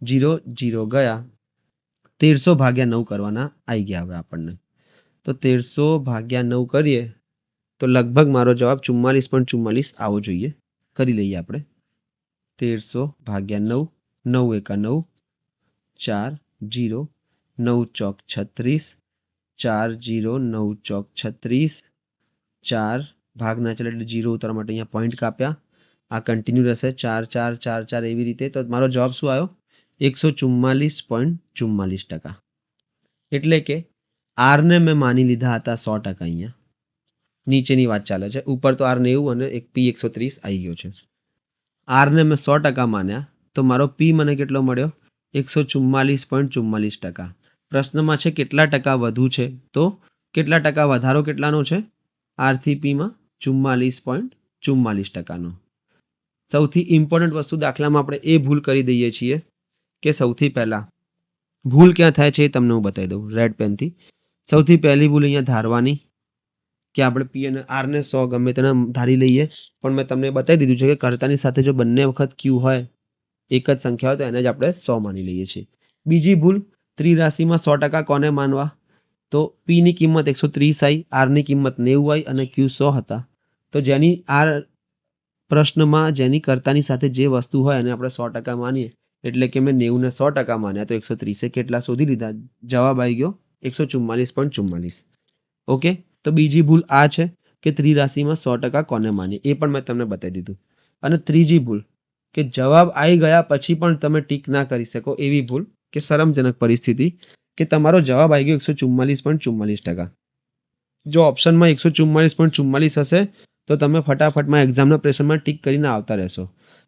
0 0 ગયા, 1300/9 કરવાના આવી ગયા હવે આપણને. તો 1300/9 કરીએ તો લગભગ મારો જવાબ 44.44 આવો જોઈએ. કરી લઈએ આપણે. 1300/9, 9 એકા 9, 4 0, 9 ચોક 36, 4 0, 9 ચોક 36, 4 ભાગના ચાલે એટલે 0 ઉતારવા માટે અહીંયા પોઈન્ટ કાપ્યા. આ કન્ટિન્યુ રહેશે 4 4 4 4 એવી રીતે. તો મારો જવાબ શું આવ્યો, 144.44%. એટલે કે આરને મેં માની લીધા હતા 100%. અહીંયા નીચેની વાત ચાલે છે, ઉપર તો આર 90 અને એક પી 130 આવી ગયો છે. આરને મેં 100% માન્યા, તો મારો પી મને કેટલો મળ્યો, 144.44%. પ્રશ્નમાં છે કેટલા ટકા વધુ છે, તો કેટલા ટકા વધારો કેટલાનો છે, આરથી પીમાં 44.44%નો. સૌથી ઇમ્પોર્ટન્ટ વસ્તુ દાખલામાં આપણે એ ભૂલ કરી દઈએ છીએ કે સૌથી પહેલાં ભૂલ ક્યાં થાય છે એ તમને હું બતાવી દઉં રેડ પેનથી. સૌથી પહેલી ભૂલ અહીંયા ધારવાની, કે આપણે પી અને આરને 100 ગમે તેને ધારી લઈએ, પણ મેં તમને બતાવી દીધું છે કે કર્તાની સાથે જો બંને વખત ક્યુ હોય, એક જ સંખ્યા હોય, તો એને જ આપણે 100 માની લઈએ છીએ. બીજી ભૂલ, ત્રિરાશિમાં 100% કોને માનવા, તો પીની કિંમત 130 આવી, આરની કિંમત 90 આવી અને ક્યુ 100 હતા. તો જેની આ પ્રશ્નમાં જેની કર્તાની સાથે જે વસ્તુ હોય એને આપણે 100% માનીએ એટલે કે મેં 90 ને 100% માન્યા તો 130 કેટલા શોધી લીધા. જવાબ આવી ગયો 144.44. ઓકે, તો બીજી ભૂલ આ છે કે ત્રિરાશિમાં 100% કોને માનીએ એ પણ મેં તમને બતાવી દીધું. અને ત્રીજી ભૂલ કે જવાબ આવી ગયા પછી પણ તમે ટીક ના કરી શકો એવી ભૂલ કે શરમજનક પરિસ્થિતિ કે તમારો જવાબ આવી ગયો 144.44%. જો ઓપ્શનમાં 144.44 હશે તો તમે ફટાફટમાં એક્ઝામના પ્રેશરમાં ટીક કરીને આવતા રહેશો.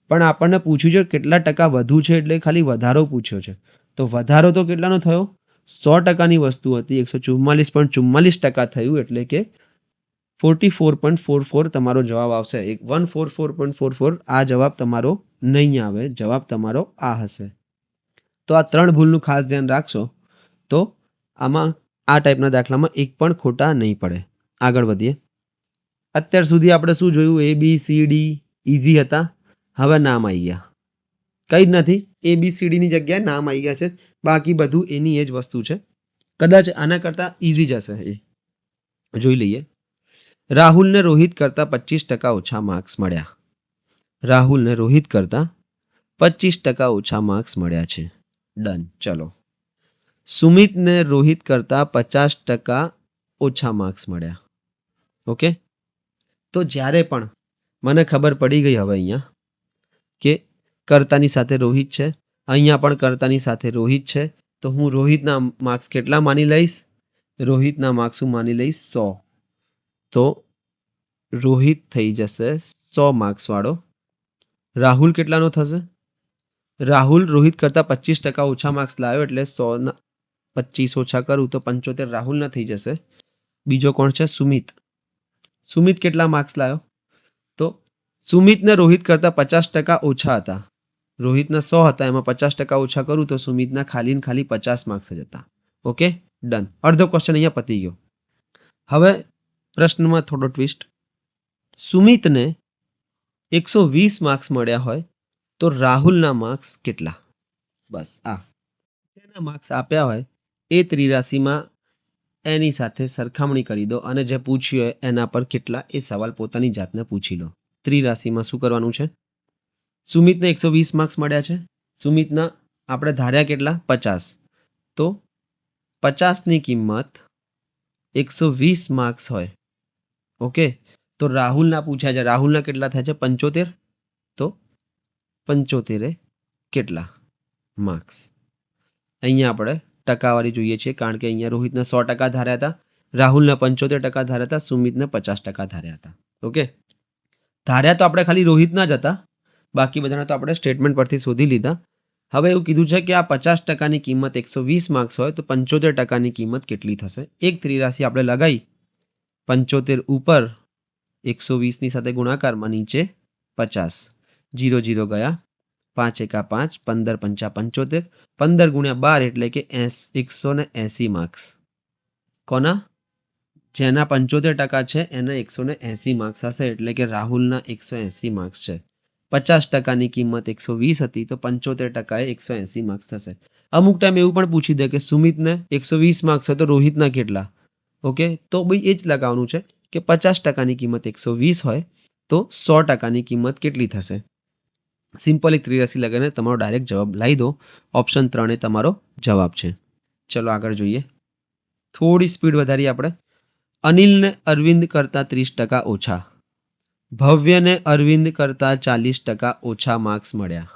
પણ આપણને પૂછ્યું છે કેટલા ટકા વધુ છે એટલે ખાલી વધારો પૂછ્યો છે. તો વધારો તો કેટલાનો થયો? 100%ની વસ્તુ હતી 144.44% થયું એટલે કે 44.44 તમારો જવાબ આવશે. 144.44 આ જવાબ તમારો નહીં આવે. જવાબ તમારો આ હશે. તો આ 3 ભૂલનું ખાસ ધ્યાન રાખશો તો આમાં આ ટાઈપના દાખલામાં એક પણ ખોટા નહીં પડે. આગળ વધીએ. અત્યાર સુધી આપણે શું જોયું? ABCD ઇઝી હતા. હવે નામ આવી ગયા. કંઈ જ નથી. ABCDની જગ્યાએ નામ આવી ગયા છે. બાકી બધું એની એ જ વસ્તુ છે. કદાચ આના કરતાં ઇઝી જ હશે. એ જોઈ લઈએ. રાહુલને રોહિત કરતાં 25% ઓછા માર્ક્સ મળ્યા. રાહુલને રોહિત કરતાં 25% ઓછા માર્ક્સ મળ્યા છે. ડન. ચલો. સુમિતને રોહિત કરતાં 50% ઓછા માર્ક્સ મળ્યા. ઓકે, તો જ્યારે પણ મને ખબર પડી ગઈ હવે અહીંયા કે કર્તાની સાથે રોહિત છે, અહીંયા પણ કર્તાની સાથે રોહિત છે, તો હું રોહિતના માર્ક્સ કેટલા માની લઈશ? રોહિતના માર્ક્સ હું માની લઈશ 100. તો રોહિત થઈ જશે 100 માર્ક્સ વાળો. રાહુલ કેટલાનો થશે? રાહુલ રોહિત કરતાં 25% ઓછા માર્ક્સ લાવ્યો એટલે 100 25 ઓછા કરું તો 75 રાહુલના થઈ જશે. બીજો કોણ છે? સુમિત. સુમિત કેટલા માર્ક્સ લાવ્યો? તો સુમિતને રોહિત કરતાં 50% ઓછા હતા. રોહિતના 100 હતા, એમાં 50% ઓછા કરું તો સુમિતના ખાલી 50 માર્ક્સ જ હતા. Okay, done. અડધો ક્વેશ્ચન અહીંયા પતી ગયો. હવે પ્રશ્નમાં થોડો ટ્વિસ્ટ. સુમિતને 120 માર્ક્સ મળ્યા હોય તો રાહુલના માર્ક્સ કેટલા? બસ આ તેના માર્ક્સ આપ્યા હોય એ ત્રિરાશિમાં એની સાથે સરખામણી કરી દો અને જે પૂછ્યું હોય એના પર કેટલા એ સવાલ પોતાની જાતને પૂછી લો. ત્રિરાશિમાં શું કરવાનું છે? સુમિતને 120 માર્ક્સ મળ્યા છે. સુમિતના આપણે ધાર્યા કેટલા? 50. તો 50ની કિંમત 120 માર્ક્સ હોય. ઓકે, તો રાહુલના પૂછ્યા છે. રાહુલના કેટલા થાય છે? 75. તો 75 કેટલા માર્ક્સ? અહીંયા આપણે ટકાવારી જોઈએ છીએ કારણ કે અહીંયા રોહિતને 100% ધાર્યા હતા, રાહુલને 75% ધાર્યા હતા, સુમિતને 50% ધાર્યા હતા. ઓકે, ધાર્યા તો આપણે ખાલી રોહિતના જ હતા, બાકી બધાના તો આપણે સ્ટેટમેન્ટ પરથી શોધી લીધા. હવે એવું કીધું છે કે આ 50%ની કિંમત 120 માર્ક્સ હોય તો 75%ની કિંમત કેટલી થશે? એક ત્રિરાશિ આપણે લગાવી, 75 ઉપર 120ની સાથે ગુણાકારમાં નીચે 50, 0 0 ગયા, 5 એકા 5, 15 પંચા 75, 15 ગુણ્યા 12 એટલે કે 180 માર્ક્સ. કોના? જેના 75% છે એના 180 માર્ક્સ હશે એટલે કે રાહુલના 180 માર્ક્સ છે. 50%ની કિંમત 120 હતી તો 75% એ 180 માર્ક્સ થશે. અમુક ટાઈમ એવું પણ પૂછી દે કે સુમિતને 120 માર્ક્સ હોય તો રોહિતના કેટલા? ઓકે, તો ભાઈ એ જ લગાવવાનું છે કે 50%ની કિંમત 120 હોય તો 100%ની કિંમત કેટલી થશે? સિમ્પલ એક ત્રિરાશિ લગાવીને તમારો ડાયરેક્ટ જવાબ લાવી દો. ઓપ્શન 3 એ તમારો જવાબ છે. ચલો આગળ જોઈએ. થોડી સ્પીડ વધારી આપણે. અનિલને અરવિંદ કરતાં 30% ઓછા. ભવ્યને અરવિંદ કરતાં 40% ઓછા માર્ક્સ મળ્યા.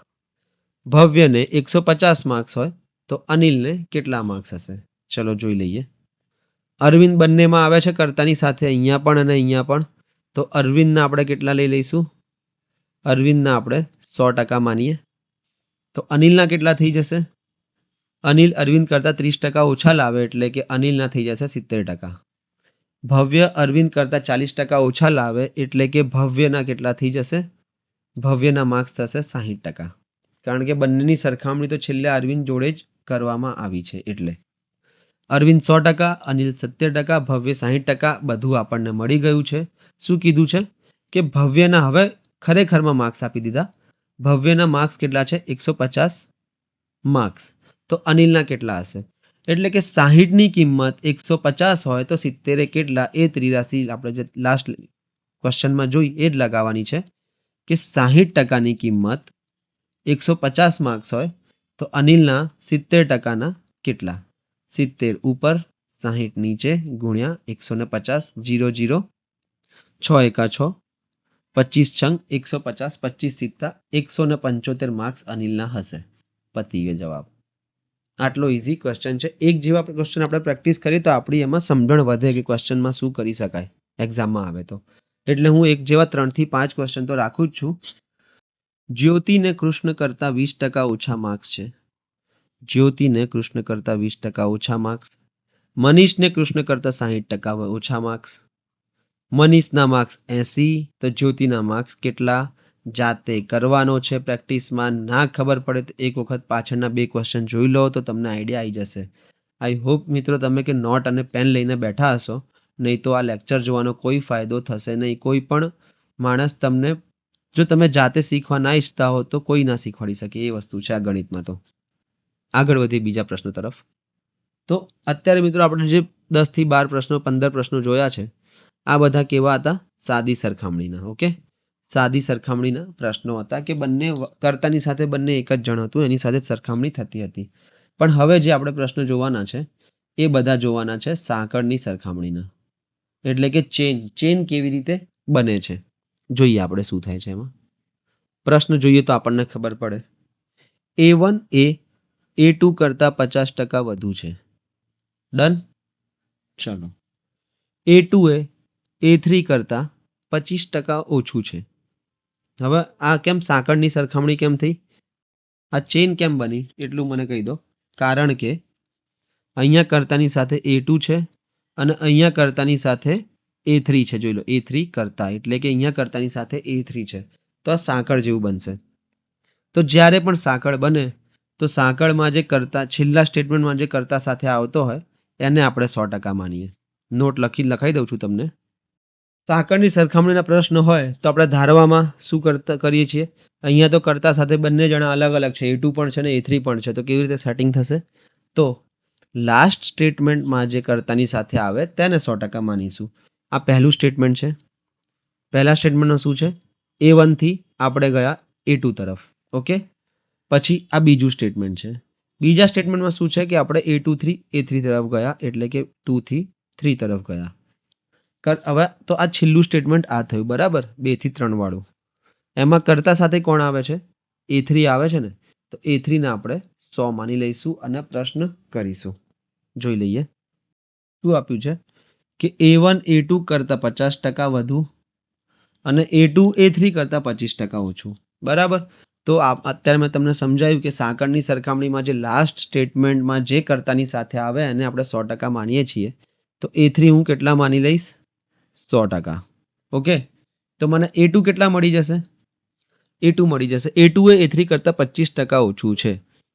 ભવ્યને 150 માર્ક્સ હોય તો અનિલને કેટલા માર્ક્સ હશે? ચલો જોઈ લઈએ. અરવિંદ બંનેમાં આવે છે કર્તાની સાથે, અહીંયા પણ અને અહીંયા પણ. તો અરવિંદના આપણે કેટલા લઈ લઈશું? અરવિંદના આપણે 100% માનીએ તો અનિલના કેટલા થઈ જશે? અનિલ અરવિંદ કરતાં 30% ઓછા લાવે એટલે કે અનિલના થઈ જશે 70%. ભવ્ય અરવિંદ કરતાં 40% ઓછા લાવે એટલે કે ભવ્યના કેટલા થઈ જશે? ભવ્યના માર્ક્સ થશે 60%. કારણ કે બંનેની સરખામણી તો છેલ્લે અરવિંદ જોડે જ કરવામાં આવી છે એટલે. અરવિંદ 100%, અનિલ 70%, ભવ્ય 60%, બધું આપણને મળી ગયું છે. શું કીધું છે કે ભવ્યના હવે ખરેખરમાં માર્ક્સ આપી દીધા. ભવ્યના માર્ક્સ કેટલા છે? 150 માર્ક્સ. તો અનિલના કેટલા હશે? એટલે કે 60ની કિંમત 150 હોય તો 70 કેટલા? એ ત્રિરાશિ આપણે જે લાસ્ટ ક્વેશ્ચનમાં જોઈ એ જ લગાવવાની છે કે 60%ની કિંમત 150 માર્ક્સ હોય તો અનિલના 70% કેટલા? 70 ઉપર 60 નીચે ગુણ્યા 150 0 0 6 એકા 6 25 છંગ 150 25 સિત્તા 175 માર્ક્સ અનિલના હશે. પતી ગયો જવાબ. આટલો ઇઝી ક્વેશ્ચન છે. એક જેવા ક્વેશ્ચન આપણે પ્રેક્ટિસ કરીએ તો આપણી એમાં સમજણ વધે કે ક્વેશ્ચનમાં શું કરી શકાય એક્ઝામમાં આવે તો. એટલે હું એક જેવા 3 થી 5 ક્વેશ્ચન તો રાખું જ છું. જ્યોતિને કૃષ્ણ કરતાં 20% ઓછા માર્ક્સ છે. જ્યોતિને કૃષ્ણ કરતાં 20% ઓછા માર્ક્સ. મનીષને કૃષ્ણ કરતાં 60% ઓછા માર્ક્સ. મનીષના માર્ક્સ 80 તો જ્યોતિના માર્ક્સ કેટલા? જાતે કરવાનો છે પ્રેક્ટિસમાં. ના ખબર પડે તો એક વખત પાછળના 2 ક્વેશ્ચન જોઈ લો તો તમને આઈડિયા આવી જશે. આઈ હોપ મિત્રો તમે કે નોટ અને પેન લઈને બેઠા હશો, નહીં તો આ લેક્ચર જોવાનો કોઈ ફાયદો થશે નહીં. કોઈ પણ માણસ તમને, જો તમે જાતે શીખવા ના ઈચ્છતા હો તો કોઈ ના શીખવાડી શકે, એ વસ્તુ છે આ ગણિતમાં. તો આગળ વધી બીજા પ્રશ્નો તરફ. તો અત્યારે મિત્રો આપણે જે 10 થી 12 પ્રશ્નો 15 પ્રશ્નો જોયા છે, આ બધા કેવા હતા? સાદી સરખામણીના. ઓકે, સાદી સરખામણીના પ્રશ્નો હતા કે બંને કર્તાની સાથે બંને એક જ જણ હતું, એની સાથે જ સરખામણી થતી હતી. પણ હવે જે આપણે પ્રશ્નો જોવાના છે એ બધા જોવાના છે સાંકળની સરખામણીના. એટલે કે ચેન કેવી રીતે બને છે જોઈએ આપણે શું થાય છે એમાં. પ્રશ્ન જોઈએ તો આપણને ખબર પડે. A1 એ A2 કરતાં 50% વધુ છે. ડન. ચલો. A2 એ A3 કરતાં 25% ઓછું છે. હવે આ કેમ સાંકળની સરખામણી કેમ થઈ? આ ચેન કેમ બની એટલું મને કહી દો. કારણ કે અહીંયા કર્તાની સાથે A2 છે અને અહીંયા કર્તાની સાથે A3 છે. જોઈ લો, A3 કર્તા એટલે કે અહીંયા કર્તાની સાથે A3 છે, તો આ સાંકળ જેવું બનશે. તો જ્યારે પણ સાંકળ બને તો સાંકળમાં જે કર્તા છેલ્લા સ્ટેટમેન્ટમાં જે કર્તા સાથે આવતો હોય એને આપણે 100% માનીએ. નોટ લખાઈ દઉં છું તમને. સાંકળની સરખામણીના પ્રશ્ન હોય તો આપણે ધારવામાં શું કરીએ છીએ? અહીંયા તો કર્તા સાથે બંને જણા અલગ અલગ છે, A2 પણ છે ને A3 પણ છે, તો કેવી રીતે સેટિંગ થશે? તો લાસ્ટ સ્ટેટમેન્ટમાં જે કર્તાની સાથે આવે તેને 100% માનીશું. આ પહેલું સ્ટેટમેન્ટ છે. પહેલા સ્ટેટમેન્ટમાં શું છે? A1 થી આપણે ગયા A2 તરફ. ઓકે, પછી આ બીજું સ્ટેટમેન્ટ છે. બીજા સ્ટેટમેન્ટમાં શું છે કે આપણે A2 થી A3 તરફ ગયા, એટલે કે 2 થી 3 તરફ ગયા. હવે તો આ છેલ્લું સ્ટેટમેન્ટ આ થયું, બરાબર, 2 થી 3 વાળું. એમાં કર્તા સાથે કોણ આવે છે? A3 આવે છે ને, તો A3 ને આપણે 100 માની લઈશું અને પ્રશ્ન કરીશું. જોઈ લઈએ શું આપ્યું છે કે A1 A2 કરતાં 50% વધુ અને A2 A3 કરતાં 25% ઓછું. બરાબર. તો અત્યારે મેં તમને સમજાવ્યું કે સાંકળની સરખામણીમાં જે લાસ્ટ સ્ટેટમેન્ટમાં જે કર્તાની સાથે આવે એને આપણે 100% માનીએ છીએ. તો A3 હું કેટલા માની લઈશ? 100%. ઓકે, તો મને A2 કેટલા મળી જશે? A2 મળી જશે. A2 એ A3 કરતાં 25% ઓછું છે,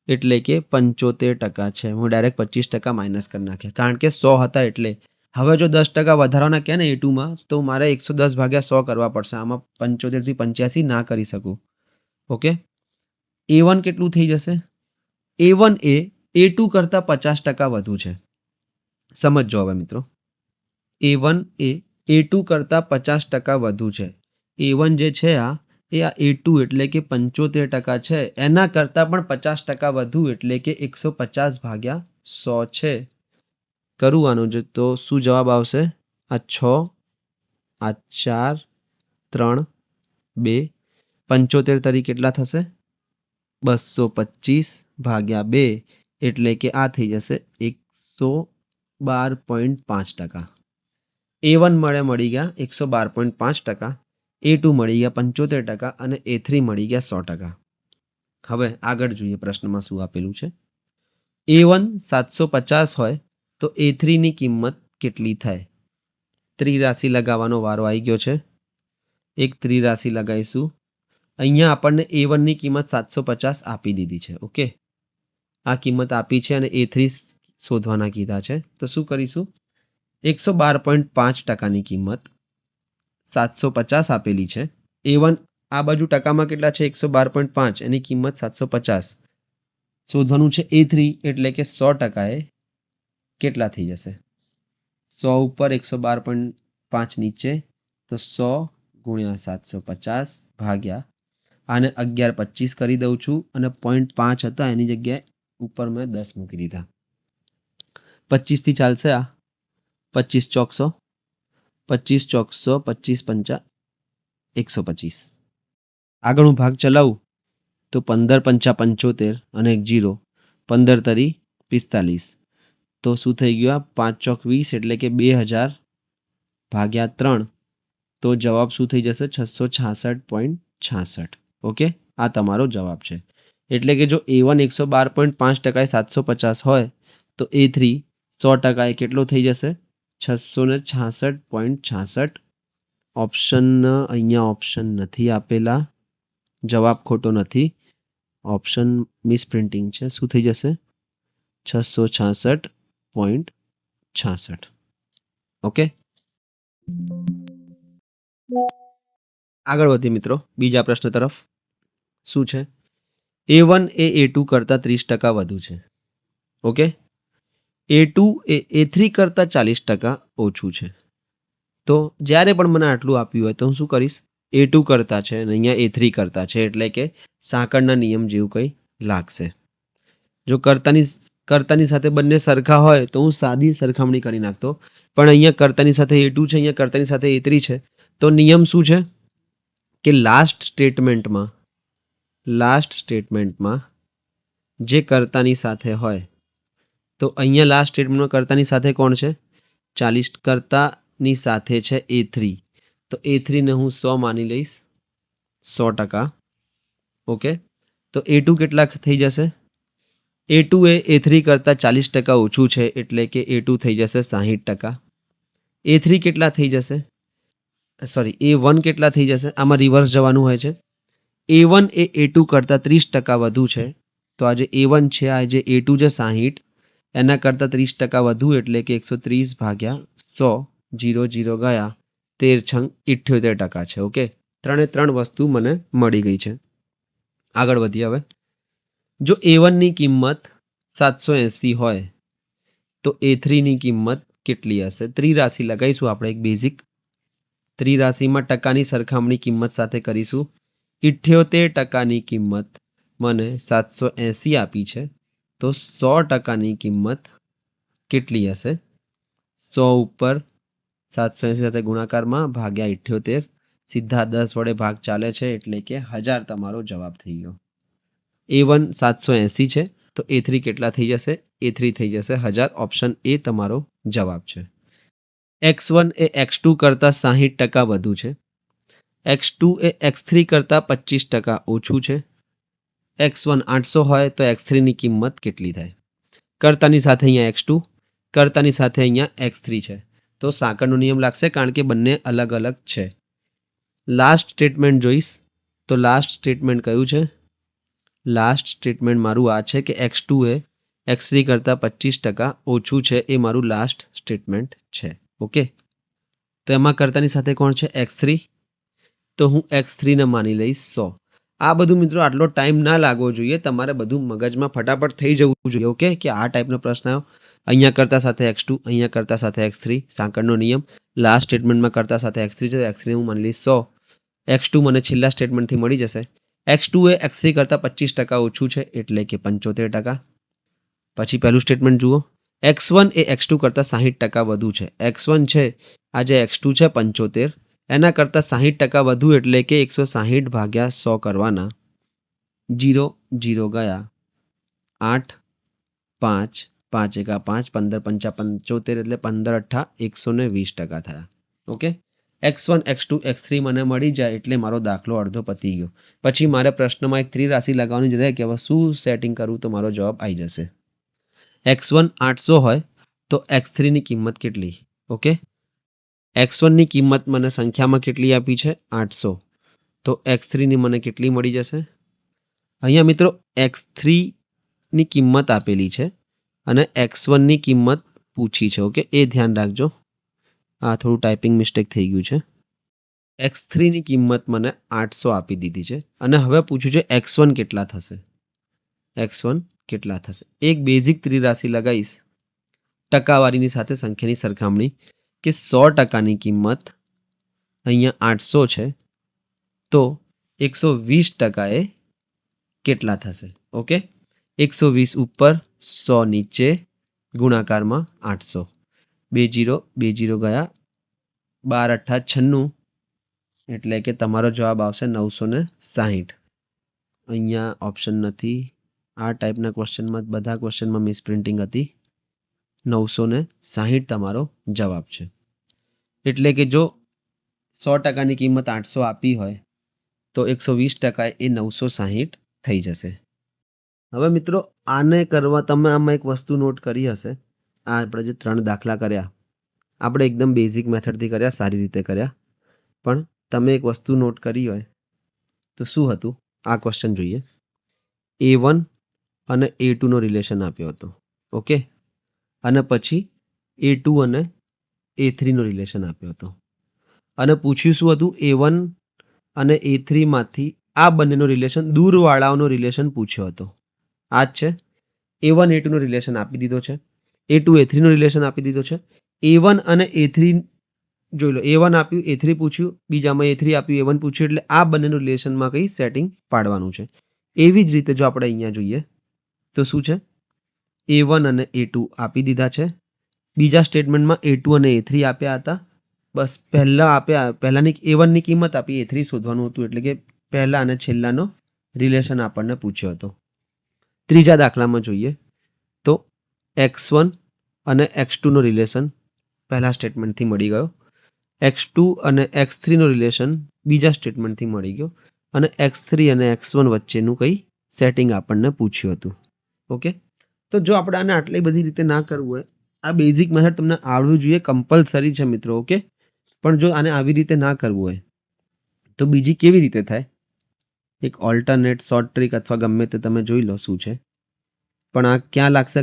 એટલે કે 75% છે. હું ડાયરેક્ટ 25% માઇનસ કરી નાખ્યા, કારણ કે 100 હતા એટલે. હવે જો 10% વધારવાના કહે ને A2માં તો મારે 110/100 કરવા પડશે. આમાં 75 થી 85 ના કરી શકું. ઓકે, A1 કેટલું થઈ જશે? A1 એ A2 કરતાં 50% વધુ છે. સમજો હવે મિત્રો, A1 એ A2 કરતાં 50% વધુ છે. A1 જે છે આ A2 એટલે કે 75% છે, એના કરતાં પણ 50% વધુ એટલે કે 150/100 છે. કરવાનું છે તો શું જવાબ આવશે? આ 6, આ 4, 3, 2, 75 તરીકે કેટલા થશે? 225/2 એટલે કે આ થઈ જશે 112.5%. A1 મળી ગયા 112.5%, A2 મળી ગયા 75% અને A3 મળી ગયા 100%. હવે આગળ જોઈએ પ્રશ્નમાં શું આપેલું છે. A1 750 હોય તો A3 ની કિંમત કેટલી થાય? ત્રિરાશિ લગાવવાનો વારો આવી ગયો છે. એક ત્રિરાશિ લગાવીશું. અહીંયા આપણને A1 ની કિંમત 750 આપી દીધી છે. ઓકે, આ કિંમત આપી છે અને A3 શોધવાના કીધા છે. તો શું કરીશું? 112.5%ની કિંમત 750 આપેલી છે. A1 આ બાજુ ટકામાં કેટલા છે? 112.5, એની કિંમત 750. શોધવાનું છે A3 એટલે કે 100% એ કેટલા થઈ જશે? 100 ઉપર 112.5 નીચે, તો 100 × 750 ભાગ્યા આને 11/25 કરી દઉં છું અને 0.5 હતા એની જગ્યાએ ઉપર મેં 10 મૂકી દીધા. 25થી ચાલશે આ 25 ચોકસો 25 ચોકસો 25 પંચા 125. આગળ હું ભાગ ચલાવું તો 15 પંચા 75 અને 1 0 15 તરી 45. તો શું થઈ ગયું? આ 5 ચોક 20 એટલે કે 2000 ભાગ્યા 3. તો જવાબ શું થઈ જશે? 666.66. ઓકે, આ તમારો જવાબ છે. એટલે કે જો A1 112.5% 750 હોય તો A3 100% એ કેટલો થઈ જશે? 666.66. ઓપ્શન અહીંયા ઓપ્શન નથી આપેલા, જવાબ ખોટો નથી, ઓપ્શન મિસપ્રિન્ટિંગ છે. શું થઈ જશે? 666.66. ઓકે, આગળ વધીએ મિત્રો બીજા પ્રશ્ન તરફ. શું છે? A1 એ A2 કરતાં 30% વધુ છે. ઓકે, A2 એ A3 કરતાં 40% ઓછું છે. તો જ્યારે પણ મને આટલું આપ્યું હોય તો હું શું કરીશ? A2 કરતાં છે અને અહીંયા A3 કરતાં છે એટલે કે સાંકળના નિયમ જેવું કંઈ લાગશે. જો કર્તાની સાથે બંને સરખા હોય તો હું સાદી સરખામણી કરી નાખતો, પણ અહીંયા કર્તાની સાથે A2 છે, અહીંયા કર્તાની સાથે A3 છે. તો નિયમ શું છે કે લાસ્ટ સ્ટેટમેન્ટમાં જે કર્તાની સાથે હોય, તો અહીંયા લાસ્ટ સ્ટેટમેન્ટમાં કર્તાની સાથે કોણ છે? 40. કર્તાની સાથે છે A3, તો A3 ને હું 100 માની લઈશ, 100%. ઓકે, તો A2 કેટલા થઈ જશે? A2 એ A3 કરતાં 40% ઓછું છે એટલે કે A2 થઈ જશે 60%. A3 કેટલા થઈ જશે? સોરી, A1 કેટલા થઈ જશે? આમાં રિવર્સ જવાનું હોય છે. A1 એ A2 કરતાં 30% વધુ છે, તો આ જે A1 છે, આ જે A2 છે 60, એના કરતાં 30% વધુ એટલે કે 130 ભાગ્યા 100, 0 0 ગયા, 13 × 78% છે. ઓકે, 3 વસ્તુ મને મળી ગઈ છે. આગળ વધીએ હવે. જો A1 ની કિંમત 780 હોય તો A3 ની કિંમત કેટલી હશે? ત્રિરાશિ લગાવીશું આપણે, એક બેઝિક ત્રિરાશિમાં ટકાની સરખામણી કિંમત સાથે કરીશું. 78%ની કિંમત મને 780 આપી છે, તો 100%ની કિંમત કેટલી હશે? 100 ઉપર 780 સાથે ગુણાકારમાં ભાગ્યા 78, સીધા 10 વડે ભાગ ચાલે છે એટલે કે 1000 તમારો જવાબ થઈ ગયો. A1 780 છે તો A3 કેટલા થઈ જશે? A3 થઈ જશે 1000. ઓપ્શન એ તમારો જવાબ છે. X1 એ X2 કરતાં 60% વધુ છે. X2 એ X3 કરતાં 25% ઓછું છે. X1 800 હોય તો X3 ની કિંમત કેટલી થાય? કર્તાની સાથે અહીંયા X2, કર્તાની સાથે અહીંયા X3 છે, તો સાંકળનો નિયમ લાગશે કારણ કે બંને અલગ અલગ છે. લાસ્ટ સ્ટેટમેન્ટ જોઈશ તો લાસ્ટ સ્ટેટમેન્ટ કયું છે? લાસ્ટ સ્ટેટમેન્ટ મારું આ છે કે X2 એ X3 કરતાં 25% ઓછું છે, એ મારું લાસ્ટ સ્ટેટમેન્ટ છે. ઓકે, તો એમાં કર્તાની સાથે કોણ છે? X3, તો હું X3 ને માની લઈશ 100. આ બધું મિત્રો આટલો ટાઈમ ના લાગવો જોઈએ, તમારે બધું મગજમાં ફટાફટ થઈ જવું જોઈએ. ઓકે, કે આ ટાઈપનો પ્રશ્ન આવ્યો, અહીંયા કરતા સાથે X2, અહીંયા કરતા સાથે X3, સાંકળનો નિયમ. લાસ્ટ સ્ટેટમેન્ટમાં કરતા સાથે X3 છે, X3 હું માની લઈશ 100. X2 મને છેલ્લા સ્ટેટમેન્ટથી મળી જશે. X2 એ X3 કરતાં 25% ઓછું છે એટલે કે 75%. પછી પહેલું સ્ટેટમેન્ટ જુઓ. X1 એ X2 કરતાં 60% વધુ છે. X1 છે, આ જે X2 છે 75, એના કરતાં 60% વધુ એટલે કે 160 ભાગ્યા 100 કરવાના, 0 0 ગયા, 8 5 5 એકા 5, 15 પંચા 75 એટલે 15 અઠ્ઠા 120% થયા. ઓકે, X1 X2 X3 મને મળી જાય એટલે મારો દાખલો અડધો પતી ગયો. પછી મારે પ્રશ્નમાં એક ત્રિરાશિ લગાવવાની જરૂર કે હવે શું સેટિંગ કરવું તો મારો જવાબ આવી જશે. X1 800 હોય તો X3 ની કિંમત કેટલી? ઓકે, X1 ની કિંમત મને સંખ્યામાં કેટલી આપી છે? 800, તો X3 ની મને કેટલી મળી જશે? અહીંયા મિત્રો X3 ની કિંમત આપેલી છે અને X1 ની કિંમત પૂછી છે. ઓકે, એ ધ્યાન રાખજો, આ થોડું ટાઈપિંગ મિસ્ટેક થઈ ગયું છે. X3 ની કિંમત મને 800 આપી દીધી છે અને હવે પૂછ્યું છે X1 કેટલા થશે? X1 કેટલા થશે? એક બેઝિક ત્રિરાશિ લગાવીશ ટકાવારીની સાથે સંખ્યાની સરખામણી કે 100%ની કિંમત અહીંયા 800 છે, તો 120% એ કેટલા થશે? ઓકે, 120 ઉપર, 100 નીચે, ગુણાકારમાં 800. 20 ગયા, 12 × 8 = 96, એટલે કે તમારો જવાબ આવશે 960. અહીંયા ઓપ્શન નથી. આ ટાઈપના ક્વેશ્ચનમાં, બધા ક્વેશ્ચનમાં મિસપ્રિન્ટિંગ હતી. 960 તમારો જવાબ છે. એટલે કે જો 100%ની કિંમત 800 આપી હોય તો 120% એ 960 થઈ જશે. હવે મિત્રો, આને કરવા તમે આમાં એક વસ્તુ નોટ કરી હશે. આ આપણે જે 3 દાખલા કર્યા, આપણે એકદમ બેઝિક મેથડથી કર્યા, સારી રીતે કર્યા. પણ તમે એક વસ્તુ નોટ કરી હોય તો શું હતું? આ ક્વેશ્ચન જોઈએ. A1 અને A2 નો રિલેશન આપ્યો હતો. ઓકે, અને પછી A2 અને A3 નો રિલેશન આપ્યો હતો. અને પૂછ્યું શું હતું? A1 અને A3 માંથી આ બંનેનો રિલેશન, દૂરવાળાઓનો રિલેશન પૂછ્યો હતો. આ જ છે. A1 A2 નો રિલેશન આપી દીધો છે. A2 A3 નો રિલેશન આપી દીધો છે. A1 અને A3 જોઈ લો. A1 આપ્યું, A3 પૂછ્યું, બીજામાં A3 આપ્યું, A1 પૂછ્યું, એટલે આ બંનેનું રિલેશનમાં કંઈ સેટિંગ પાડવાનું છે. એવી જ રીતે જો આપણે અહીંયા જોઈએ તો શું છે? A1 અને A2 આપી દીધા છે. બીજા સ્ટેટમેન્ટમાં A2 અને A3 આપ્યા હતા. બસ પહેલાની A1ની કિંમત આપી, A3 શોધવાનું હતું, એટલે કે પહેલા અને છેલ્લાનો રિલેશન આપણને પૂછ્યો હતો. ત્રીજા દાખલામાં જોઈએ તો X1 અને X2 નો રિલેશન પહેલા સ્ટેટમેન્ટથી મળી ગયો. X2 અને X3 નો રિલેશન બીજા સ્ટેટમેન્ટથી મળી ગયો. અને X3 અને X1 વચ્ચેનું કંઈ સેટિંગ આપણને પૂછ્યું હતું. ઓકે, તો જો આપણે આને આટલી બધી રીતે ના કરવું હોય, આ બેઝિક મેથડ તમને આવડવું જોઈએ, કમ્પલસરી છે મિત્રો. ઓકે, પણ જો આને આવી રીતે ના કરવું હોય તો બીજી કેવી રીતે થાય? એક ઓલ્ટરનેટ શોર્ટ ટ્રીક અથવા ગમે તે તમે જોઈ લો શું છે. પણ આ ક્યાં લાગશે?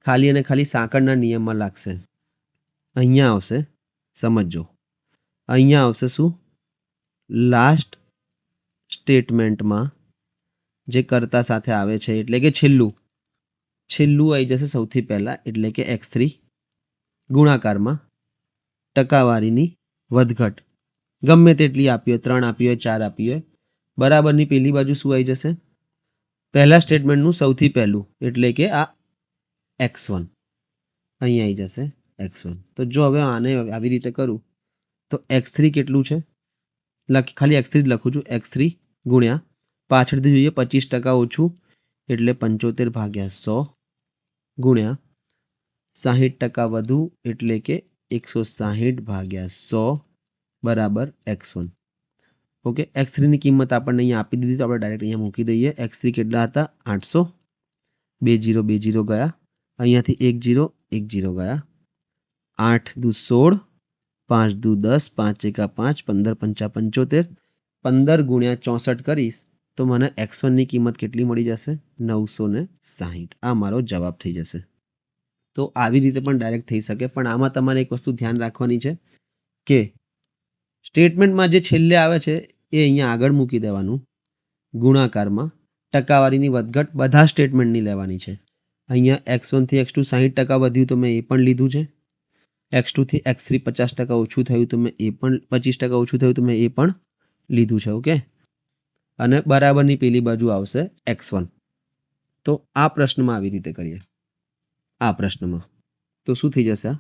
ખાલી અને ખાલી સાંકળના નિયમમાં લાગશે. અહીંયા આવશે, સમજો. અહીંયા આવશે શું? લાસ્ટ સ્ટેટમેન્ટમાં જે કર્તા સાથે આવે છે, એટલે કે છેલ્લું આવી જશે સૌથી પહેલાં, એટલે કે X3, ગુણાકારમાં ટકાવારીની વધઘટ ગમે તેટલી આપી હોય, 3 આપી હોય, 4 આપી હોય, બરાબરની પેલી બાજુ શું આવી જશે? પહેલા સ્ટેટમેન્ટનું સૌથી પહેલું, એટલે કે આ X1 અહીં આવી જશે X1. તો જો હવે આને આવી રીતે કરું તો X3 કેટલું છે? ખાલી X3 જ લખું છું. X3 ગુણ્યા પાછળથી જોઈએ 25% ઓછું, એટલે 75/100, ગુણ્યા 60% વધુ, એટલે કે 160/100 બરાબર X1. ઓકે, X3 ની કિંમત આપણને અહીંયા આપી દીધી, તો આપણે ડાયરેક્ટ અહીંયા મૂકી દઈએ. X3 કેટલા હતા? 800. 2 ગયા, અહીંયાથી 1 0 ગયા. 8 દુ 16, 5 દુ 10, 5 એકા 5, 15 પંચા 75. 15 ગુણ્યા 64 કરીશ તો મને X1 ની કિંમત કેટલી મળી જશે? 960. આ મારો જવાબ થઈ જશે. તો આવી રીતે પણ ડાયરેક્ટ થઈ શકે, પણ આમાં તમારે એક વસ્તુ ધ્યાન રાખવાની છે કે સ્ટેટમેન્ટમાં જે છેલ્લે આવે છે એ અહીંયા આગળ મૂકી દેવાનું. ગુણાકારમાં ટકાવારીની વધઘટ બધા સ્ટેટમેન્ટની લેવાની છે. અહીંયા X1 થી X2 60% વધ્યું તો મેં એ પણ લીધું છે. X2 થી X3 50% ઓછું થયું તો મેં એ પણ 25% ઓછું થયું તો મેં એ પણ લીધું છે. ઓકે, અને બરાબરની પેલી બાજુ આવશે X1. તો આ પ્રશ્નમાં આવી રીતે કરીએ. આ પ્રશ્નમાં તો શું થઈ જશે?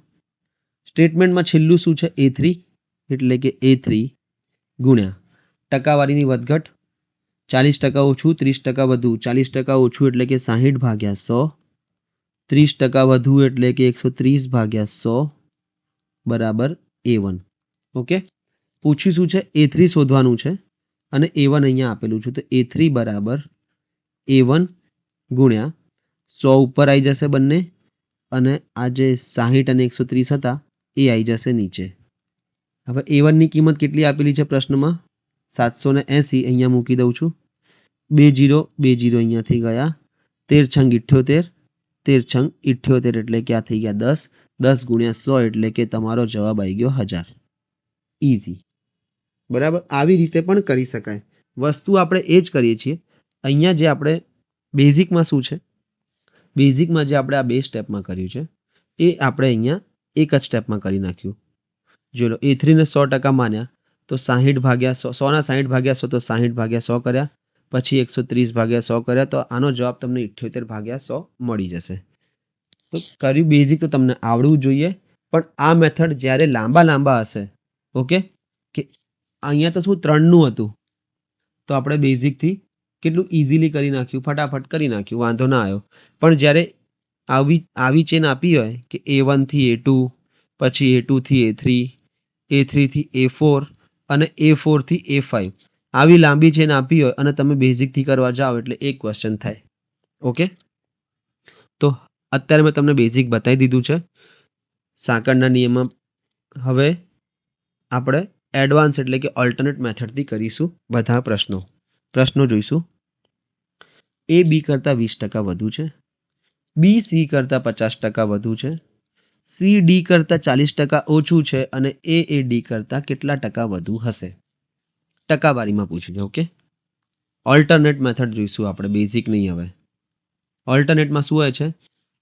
સ્ટેટમેન્ટમાં છેલ્લું શું છે? A3, એટલે કે A3 ગુણ્યા ટકાવારીની વધઘટ 40% ઓછું, 30% વધુ. 40% ઓછું એટલે કે 60/100, 30% વધુ એટલે કે 130/100 બરાબર A1. ઓકે, પૂછ્યું શું છે? A3 શોધવાનું છે અને A1 અહીંયા આપેલું છે. તો A3 બરાબર A1 ગુણ્યા 100 ઉપર આવી જશે બંને, અને આ જે 60 અને 130 હતા એ આવી જશે નીચે. હવે A1 ની કિંમત કેટલી આપેલી છે પ્રશ્નમાં? 780. અહીંયા મૂકી દઉં છું. 2 0 અહીંયાથી ગયા. 13 × 78, 13 × 78 એટલે કે આ થઈ ગયા 10. 10 ગુણ્યા 100 એટલે કે તમારો જવાબ આવી ગયો 1000. ઇઝી. બરાબર, આવી રીતે પણ કરી શકાય. વસ્તુ આપણે એ જ કરીએ છીએ. અહીંયા જે આપણે બેઝિકમાં શું છે, બેઝિકમાં જે આપણે આ 2 સ્ટેપમાં કર્યું છે એ આપણે અહીંયા એક જ સ્ટેપમાં કરી નાખ્યું. જો લો, A3 ને 100% માન્યા, તો 60 ભાગ્યા 100, 100 ના 60 ભાગ્યા 100 તો 60 ભાગ્યા 100 કર્યા, પછી 130 ભાગ્યા 100 કર્યા, તો આનો જવાબ તમને 78 ભાગ્યા 100 મળી જશે. તો કર્યું બેઝિક તો તમને આવડવું જોઈએ, પણ આ મેથડ જ્યારે લાંબા હશે, ઓકે, કે અહીંયા તો શું 3નું હતું, તો આપણે બેઝિકથી કેટલું ઇઝીલી કરી નાખ્યું, ફટાફટ કરી નાખ્યું, વાંધો ના આવ્યો. પણ જ્યારે આવી ચેન આપી હોય કે A1 થી A2, પછી A2 થી A3, A3 થી A4 અને A4 થી A5, આવી લાંબી ચેન આપી હોય અને તમે બેઝિકથી કરવા જાઓ એટલે એક ક્વેશ્ચન થાય. ઓકે, તો અત્યારે મેં તમને બેઝિક બતાવી દીધું છે સાંકળના નિયમમાં. હવે આપણે એડવાન્સ એટલે કે ઓલ્ટરનેટ મેથડથી કરીશું બધા પ્રશ્નો જોઈશું. A B કરતાં 20% વધુ છે, B C કરતાં 50% વધુ છે, C D કરતાં 40% ઓછું છે અને A D કરતાં કેટલા ટકા વધુ હશે? ટકાવારીમાં પૂછ્યું છે. ઓકે, ઓલ્ટરનેટ મેથડ જોઈશું આપણે, બેઝિક નહીં. હવે ઓલ્ટરનેટમાં શું હોય છે?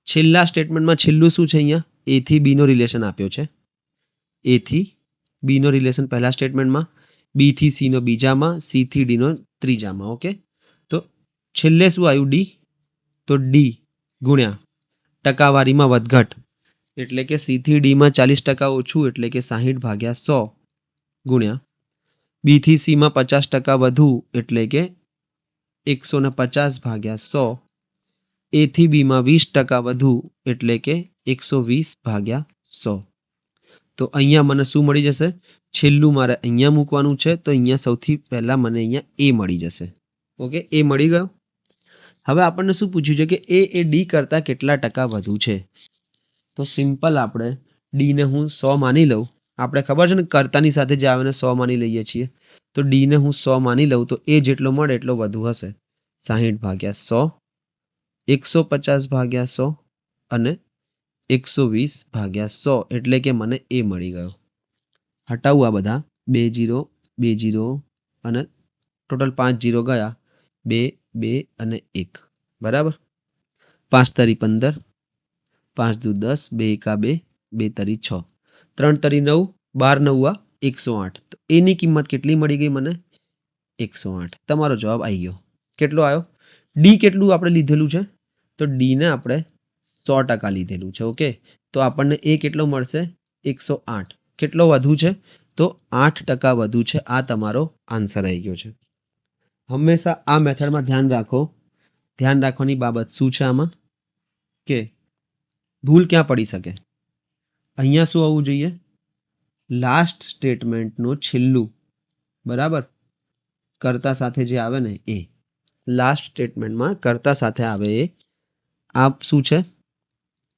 છેલ્લા સ્ટેટમેન્ટમાં છેલ્લું શું છે? અહીંયા A થી B નો રિલેશન આપ્યો છે. A થી B નો રિલેશન પહેલા સ્ટેટમેન્ટમાં, B થી C નો બીજામાં, C થી D નો ત્રીજામાં. ઓકે, તો છેલ્લે શું આવ્યું? D. તો D ગુણ્યા ટકાવારીમાં વધઘટ એટલે કે C થી D માં 40% ઓછું એટલે કે 60 ભાગ્યા 100 ગુણ્યા B થી C માં 50% વધુ એટલે કે 150 ભાગ્યા 100, A થી B માં 20% વધુ એટલે કે 120 ભાગ્યા 100. તો અહીંયા મને શું મળી જશે? છેલ્લું મારે અહીંયા મૂકવાનું છે, તો અહીંયા સૌથી પહેલાં મને અહીંયા A મળી જશે. ઓકે, A મળી ગયો. હવે આપણને શું પૂછ્યું છે કે A એ D કરતાં કેટલા ટકા વધુ છે? તો સિમ્પલ આપણે D ને હું 100 માની લઉં. આપણે ખબર છે ને કર્તાની સાથે જે આવે ને 100 માની લઈએ છીએ, તો D ને હું 100 માની લઉં તો A જેટલો મળે એટલો વધુ હશે. 60 ભાગ્યા 100, 150 ભાગ્યા 100 અને 120 ભાગ્યા 100 એટલે કે મને A મળી ગયો. હટાવું આ બધા 2 0 2 0 અને ટોટલ 5 0 ગયા, 2 2 અને 1, બરાબર. 5 તરી 15, 5 દુ 10, 2 એકા 2, 2 તરી 6, 3 તરી 9, 12 9 108. તો એની કિંમત કેટલી મળી ગઈ મને? 108. તમારો જવાબ આવી ગયો. કેટલો આવ્યો? D કેટલું આપણે લીધેલું છે? તો D ને આપણે 100% લીધેલું છે. ઓકે, તો આપણને A કેટલો મળશે? 108. કેટલો વધુ છે? તો 8% વધુ છે. આ તમારો આન્સર આવી ગયો છે. હંમેશા આ મેથડમાં ધ્યાન રાખવાની બાબત શું છે આમાં, કે ભૂલ ક્યાં પડી શકે? અહીંયા શું આવવું જોઈએ? લાસ્ટ સ્ટેટમેન્ટનું છેલ્લું, બરાબર, કર્તા સાથે જે આવે ને એ. લાસ્ટ સ્ટેટમેન્ટમાં કર્તા સાથે આવે એ. આ શું છે?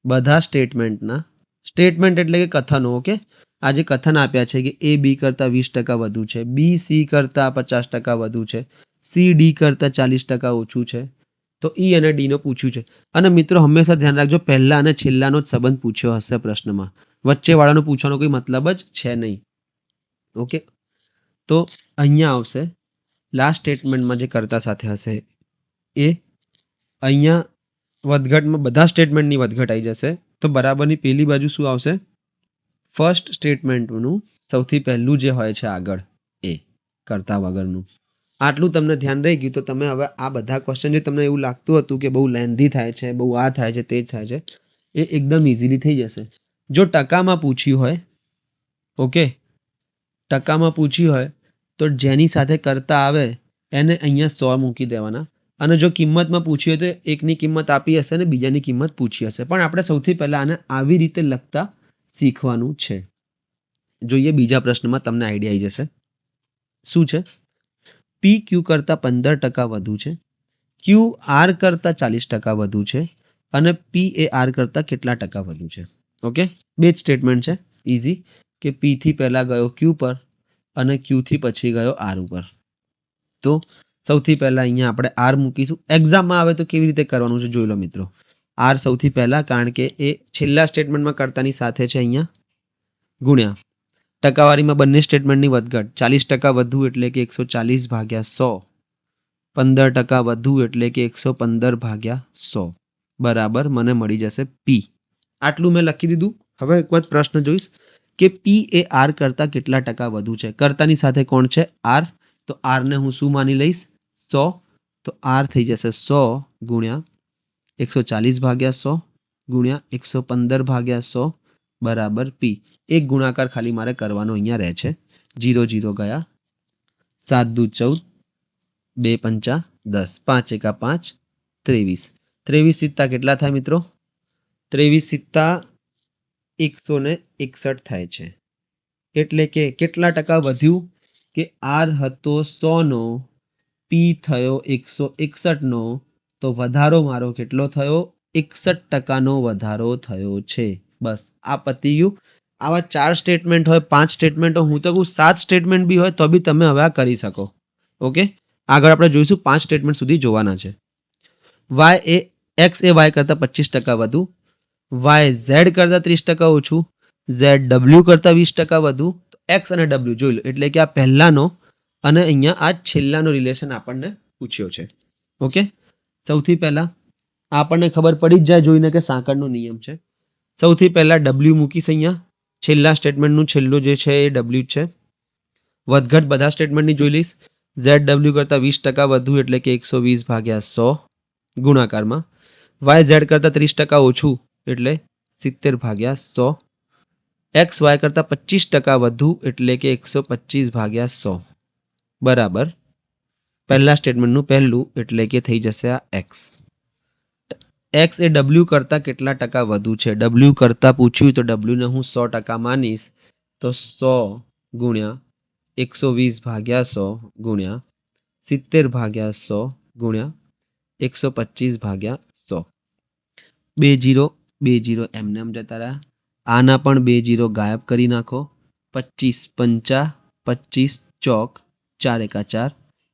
બધા સ્ટેટમેન્ટ એટલે કે કથનો. ઓકે, આ જે કથન આપ્યા છે કે A B કરતાં 20% વધુ છે, B C કરતાં 50% વધુ છે, C D કરતાં 40% ઓછું છે, તો E અને D નો પૂછ્યું છે. અને મિત્રો હંમેશા ધ્યાન રાખજો, પહેલા અને છેલ્લાનો જ સંબંધ પૂછ્યો હશે પ્રશ્નમાં, વચ્ચેવાળાનો પૂછવાનો કોઈ મતલબ જ છે નહીં. ઓકે, તો અહીંયા આવશે લાસ્ટ સ્ટેટમેન્ટમાં જે કર્તા સાથે હશે એ. અહીંયા વધઘટમાં બધા સ્ટેટમેન્ટની વધઘટ આવી જશે. તો બરાબરની પેલી બાજુ શું આવશે? ફર્સ્ટ સ્ટેટમેન્ટનું સૌથી પહેલું જે હોય છે આગળ એ કર્તા વગરનું. આટલું તમને ધ્યાન રહી ગયું તો તમે હવે આ બધા ક્વેશ્ચન જે તમને એવું લાગતું હતું કે બહુ લેન્ધી થાય છે, બહુ આ થાય છે, તે જ થાય છે, એ એકદમ ઇઝીલી થઈ જશે. જો ટકામાં પૂછ્યું હોય, ઓકે, ટકામાં પૂછ્યું હોય તો જેની સાથે કરતા આવે એને અહીંયા 100 મૂકી દેવાના. અને જો કિંમતમાં પૂછ્યું હોય તો એકની કિંમત આપી હશે ને બીજાની કિંમત પૂછી હશે. પણ આપણે સૌથી પહેલાં આને આવી રીતે લખતા શીખવાનું છે. જોઈએ બીજા પ્રશ્નમાં તમને આઈડિયા આવી જશે. શું છે? P Q કરતાં 15% વધુ છે, Q R કરતાં 40% વધુ છે અને P એ R કરતાં કેટલા ટકા વધુ છે? ઓકે, બે જ સ્ટેટમેન્ટ છે, ઇઝી, કે P થી પહેલાં ગયો Q પર અને Q થી પછી ગયો R ઉપર. તો સૌથી પહેલાં અહીંયા આપણે R મૂકીશું. એક્ઝામમાં આવે તો કેવી રીતે કરવાનું છે જોઈ લો મિત્રો. R સૌથી પહેલાં, કારણ કે એ છેલ્લા સ્ટેટમેન્ટમાં કર્તાની સાથે છે, અહીંયા ગુણ્યા ટકાવારીમાં બંને સ્ટેટમેન્ટની વધઘટ, 40% વધુ એટલે કે 140 ભાગ્યા 100, 15% વધુ એટલે કે 115 ભાગ્યા 100 બરાબર મને મળી જશે P. આટલું મેં લખી દીધું. હવે એક વખત પ્રશ્ન જોઈશ કે પી એ આર કરતાં કેટલા ટકા વધુ છે. કર્તાની સાથે કોણ છે? આર. તો આરને હું શું માની લઈશ? 100. તો આર થઈ જશે 100 ગુણ્યા 140 ભાગ્યા 100 ગુણ્યા 115 ભાગ્યા 100 બરાબર પી. એક ગુણાકાર ખાલી મારે કરવાનો અહીંયા રહે છે. 0 0 ગયા, 7 દુ 14, 2 પંચા 10, 5 એકા 5, 23. 23 સિત્તા કેટલા થાય મિત્રો? 23 સિત્તા 161 થાય છે. એટલે કે કેટલા ટકા વધ્યું? કે આર હતો 100નો, પી થયો 161નો, તો વધારો મારો કેટલો થયો? 61% વધારો થયો છે. બસ આ પતી ગયું. આવા 4 સ્ટેટમેન્ટ હોય, 5 સ્ટેટમેન્ટ હોય, હું તો કહું 7 સ્ટેટમેન્ટ બી હોય તો બી તમે હવે આ કરી શકો. ઓકે, આગળ આપણે જોઈશું 5 સ્ટેટમેન્ટ સુધી જોવાના છે. એક્સ એ વાય કરતાં 25% વધુ, વાય ઝેડ કરતાં 30% ઓછું, ઝેડ ડબલ્યુ કરતાં 20% વધુ. તો એક્સ અને ડબલ્યુ જોઈ લો, એટલે કે આ પહેલાનો અને અહીંયા આ છેલ્લાનો રિલેશન આપણને પૂછ્યો છે. ઓકે, સૌથી પહેલા આપણને ખબર પડી જ જાય જોઈને કે સાંકળનો નિયમ છે. સૌથી પહેલા ડબલ્યુ મૂકીશ અહીંયા. છેલ્લા સ્ટેટમેન્ટનું છેલ્લું જે છે એ ડબલ્યુ છે. વધઘટ બધા સ્ટેટમેન્ટની જોઈ લઈશ. ઝેડ ડબલ્યુ કરતાં 20% વધુ એટલે કે 120 ભાગ્યા 100 ગુણાકારમાં. વાય ઝેડ કરતાં 30% ઓછું એટલે 70 ભાગ્યા 100. એક્સ વાય કરતાં 25% વધુ એટલે કે 125 ભાગ્યા 100 બરાબર પહેલા સ્ટેટમેન્ટનું પહેલું એટલે કે થઈ જશે આ એક્સ. એક્સ એ ડબલ્યુ કરતાં કેટલા ટકા વધુ છે? ડબલ્યુ કરતાં પૂછ્યું તો ડબલ્યુને હું 100% માનીશ. તો 100 ગુણ્યા 120 ભાગ્યા 100 ગુણ્યા 70 ભાગ્યા 100 ગુણ્યા 125 ભાગ્યા 100. 2 0 2 0 એમને એમ જતા રહ્યા. આના પણ 2 0 ગાયબ કરી નાખો. 25 પંચા 25 ચોક 4 એકા 4,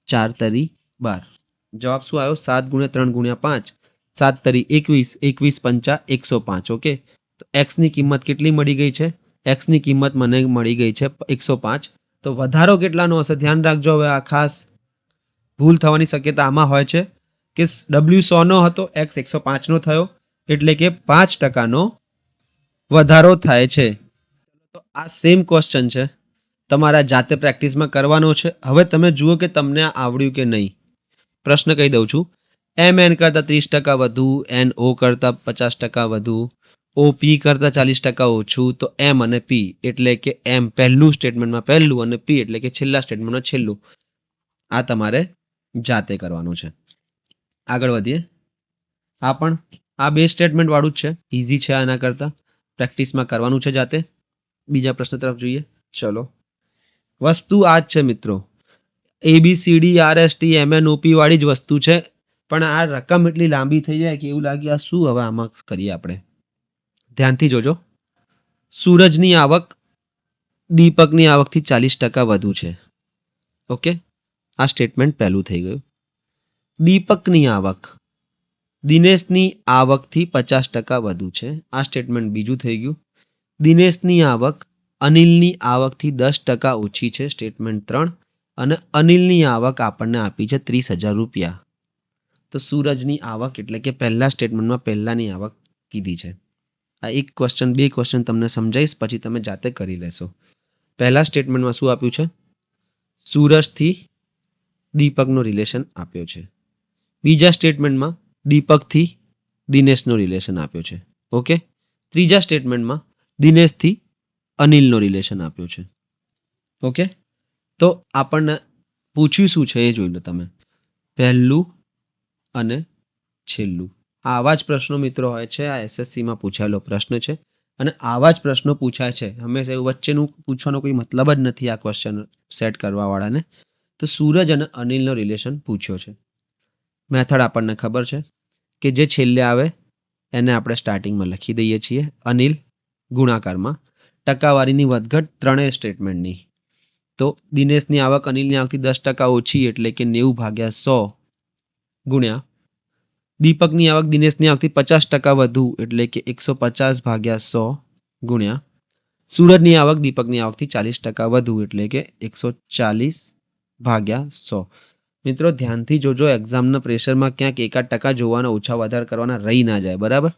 4 તરી 12. જવાબ શું આવ્યો? 7 ગુણ્યા 3 ગુણ્યા 5, 7 તરી 21, 21 પંચા 105. ઓકે, તો એક્સની કિંમત કેટલી મળી ગઈ છે? એક્સની કિંમત મને મળી ગઈ છે 105. તો વધારો કેટલાનો હશે? ધ્યાન રાખજો. હવે આ ખાસ ભૂલ થવાની શક્યતા આમાં હોય છે કે ડબલ્યુ 100નો હતો, એક્સ 105નો થયો, એટલે કે 5%નો વધારો થાય છે. તો આ સેમ ક્વેશ્ચન છે, તમારા જાતે પ્રેક્ટિસમાં કરવાનો છે. હવે તમે જુઓ કે તમને આ આવડ્યું કે નહીં. પ્રશ્ન કહી દઉં છું. એમ એન કરતાં 30% વધુ, એન ઓ કરતાં 50% વધુ, ઓ પી કરતાં 40% ઓછું. તો એમ અને પી એટલે કે એમ પહેલું સ્ટેટમેન્ટમાં પહેલું અને પી એટલે કે છેલ્લા સ્ટેટમેન્ટમાં છેલ્લું. આ તમારે જાતે કરવાનું છે. આગળ વધીએ. આ પણ આ 2 સ્ટેટમેન્ટ વાળું જ છે. ઇઝી છે આના કરતાં. પ્રેક્ટિસમાં કરવાનું છે જાતે. બીજા પ્રશ્ન તરફ જોઈએ. ચલો, વસ્તુ આ જ છે મિત્રો. ABCD RST MNOP વાળી જ વસ્તુ છે, પણ આ રકમ એટલી લાંબી થઈ જાય કે એવું લાગે આ શું હવે આમાં કરીએ આપણે. ધ્યાનથી જોજો. સૂરજની આવક દીપકની આવકથી 40% વધુ છે. ઓકે, આ સ્ટેટમેન્ટ પહેલું થઈ ગયું. દીપકની આવક દિનેશની આવકથી 50% વધુ છે. આ સ્ટેટમેન્ટ બીજું થઈ ગયું. દિનેશની આવક અનિલની આવકથી 10% ઓછી છે. સ્ટેટમેન્ટ 3. અને અનિલની આવક આપણને આપી છે 30,000 રૂપિયા. તો સૂરજની આવક એટલે કે પહેલા સ્ટેટમેન્ટમાં પહેલાની આવક કીધી છે. આ એક ક્વેશ્ચન 2 ક્વેશ્ચન તમને સમજાવીશ, પછી તમે જાતે કરી લેશો. પહેલા સ્ટેટમેન્ટમાં શું આપ્યું છે? સૂરજથી દીપકનો રિલેશન આપ્યો છે. બીજા સ્ટેટમેન્ટમાં દીપકથી દિનેશનો રિલેશન આપ્યો છે. ઓકે, ત્રીજા સ્ટેટમેન્ટમાં દિનેશથી અનિલનો રિલેશન આપ્યો છે. ઓકે, તો આપણને પૂછ્યું શું છે એ જોઈ લો તમે. પહેલું અને છેલ્લું. આવા જ પ્રશ્નો મિત્રો હોય છે. આ SSCમાં પૂછાયેલો પ્રશ્ન છે અને આવા જ પ્રશ્નો પૂછાય છે હંમેશા. એવું વચ્ચેનું પૂછવાનો કોઈ મતલબ જ નથી આ ક્વેશ્ચન સેટ કરવાવાળાને. તો સૂરજ અને અનિલનો રિલેશન પૂછ્યો છે. મેથડ આપણને ખબર છે કે જે છેલ્લે આવે એને આપણે સ્ટાર્ટિંગમાં લખી દઈએ છીએ. અનિલ ગુણાકારમાં ટકાવારીની વધઘટ ત્રણેય સ્ટેટમેન્ટની. તો દિનેશની આવક અનિલની આવકથી 10% ઓછી એટલે કે 90 ભાગ્યા 100 ગુણ્યા દીપકની આવક દિનેશની આવકથી 50% વધુ એટલે કે 150 ભાગ્યા 100 ગુણ્યા સૂરજની આવક દીપકની આવકથી 40% વધુ એટલે કે 140 ભાગ્યા 100. મિત્રો ધ્યાનથી જોજો, એક્ઝામના પ્રેશરમાં ક્યાંક એકાદ ટકા જોવાના, ઓછા વધારે કરવાના રહી ના જાય. બરાબર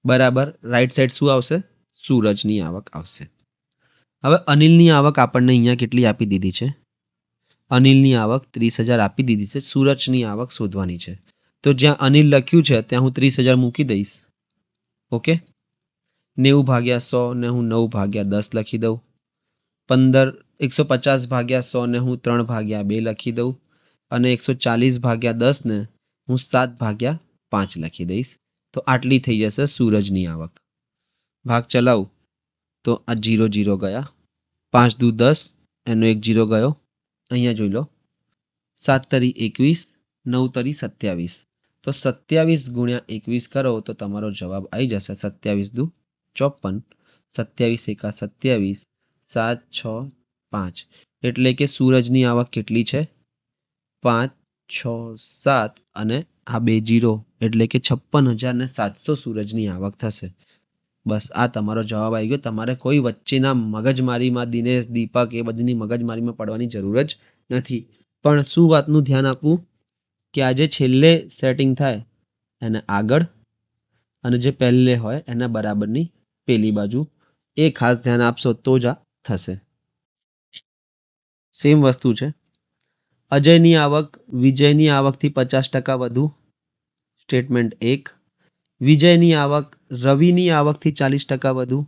બરાબર. રાઈટ સાઈડ શું આવશે? સૂરજની આવક આવશે. હવે અનિલની આવક આપણને અહીંયા કેટલી આપી દીધી છે? અનિલની આવક 30,000 આપી દીધી છે. સૂરજની આવક શોધવાની છે. તો જ્યાં અનિલ લખ્યું છે ત્યાં હું 30,000 મૂકી દઈશ. ઓકે, 90 ભાગ્યા 100 ને હું 9 ભાગ્યા 10 લખી દઉં. 150 ભાગ્યા 100 ને હું 3 ભાગ્યા 2 લખી દઉં. અને 140 ભાગ્યા 10 ને હું 7 ભાગ્યા 5 લખી દઈશ. તો આટલી થઈ જશે સૂરજની આવક. ભાગ ચલાવું તો આ 0 0 ગયા. 5 દુ 10, એનો એક 0 ગયો. અહીંયા જોઈ લો, 7 તરી 21, 9 તરી 27. તો 27 ગુણ્યા 21 કરો તો તમારો જવાબ આવી જશે 27 દુ 54, 27 એકા 27, 7 6 5. એટલે કે સૂરજની આવક કેટલી છે? 5 6 7 અને આ 2 0 એટલે કે 56,700 સૂરજની આવક થશે. બસ આ તમારો જવાબ આવી ગયો. તમારે કોઈ વચ્ચેના મગજમારીમાં દિનેશ, દીપક એ બધીની મગજમારીમાં પડવાની જરૂર જ નથી. પણ શું વાતનું ધ્યાન આપવું કે આ જે છેલ્લે સેટિંગ થાય એને આગળ અને જે પહેલે હોય એના બરાબરની પેલી બાજુ, એ ખાસ ધ્યાન આપશો તો જ આ થશે. સેમ વસ્તુ છે. અજયની આવક વિજયની આવકથી 50% વધુ. સ્ટેટમેન્ટ 1. વિજયની આવક રવિની આવકથી 40% વધુ.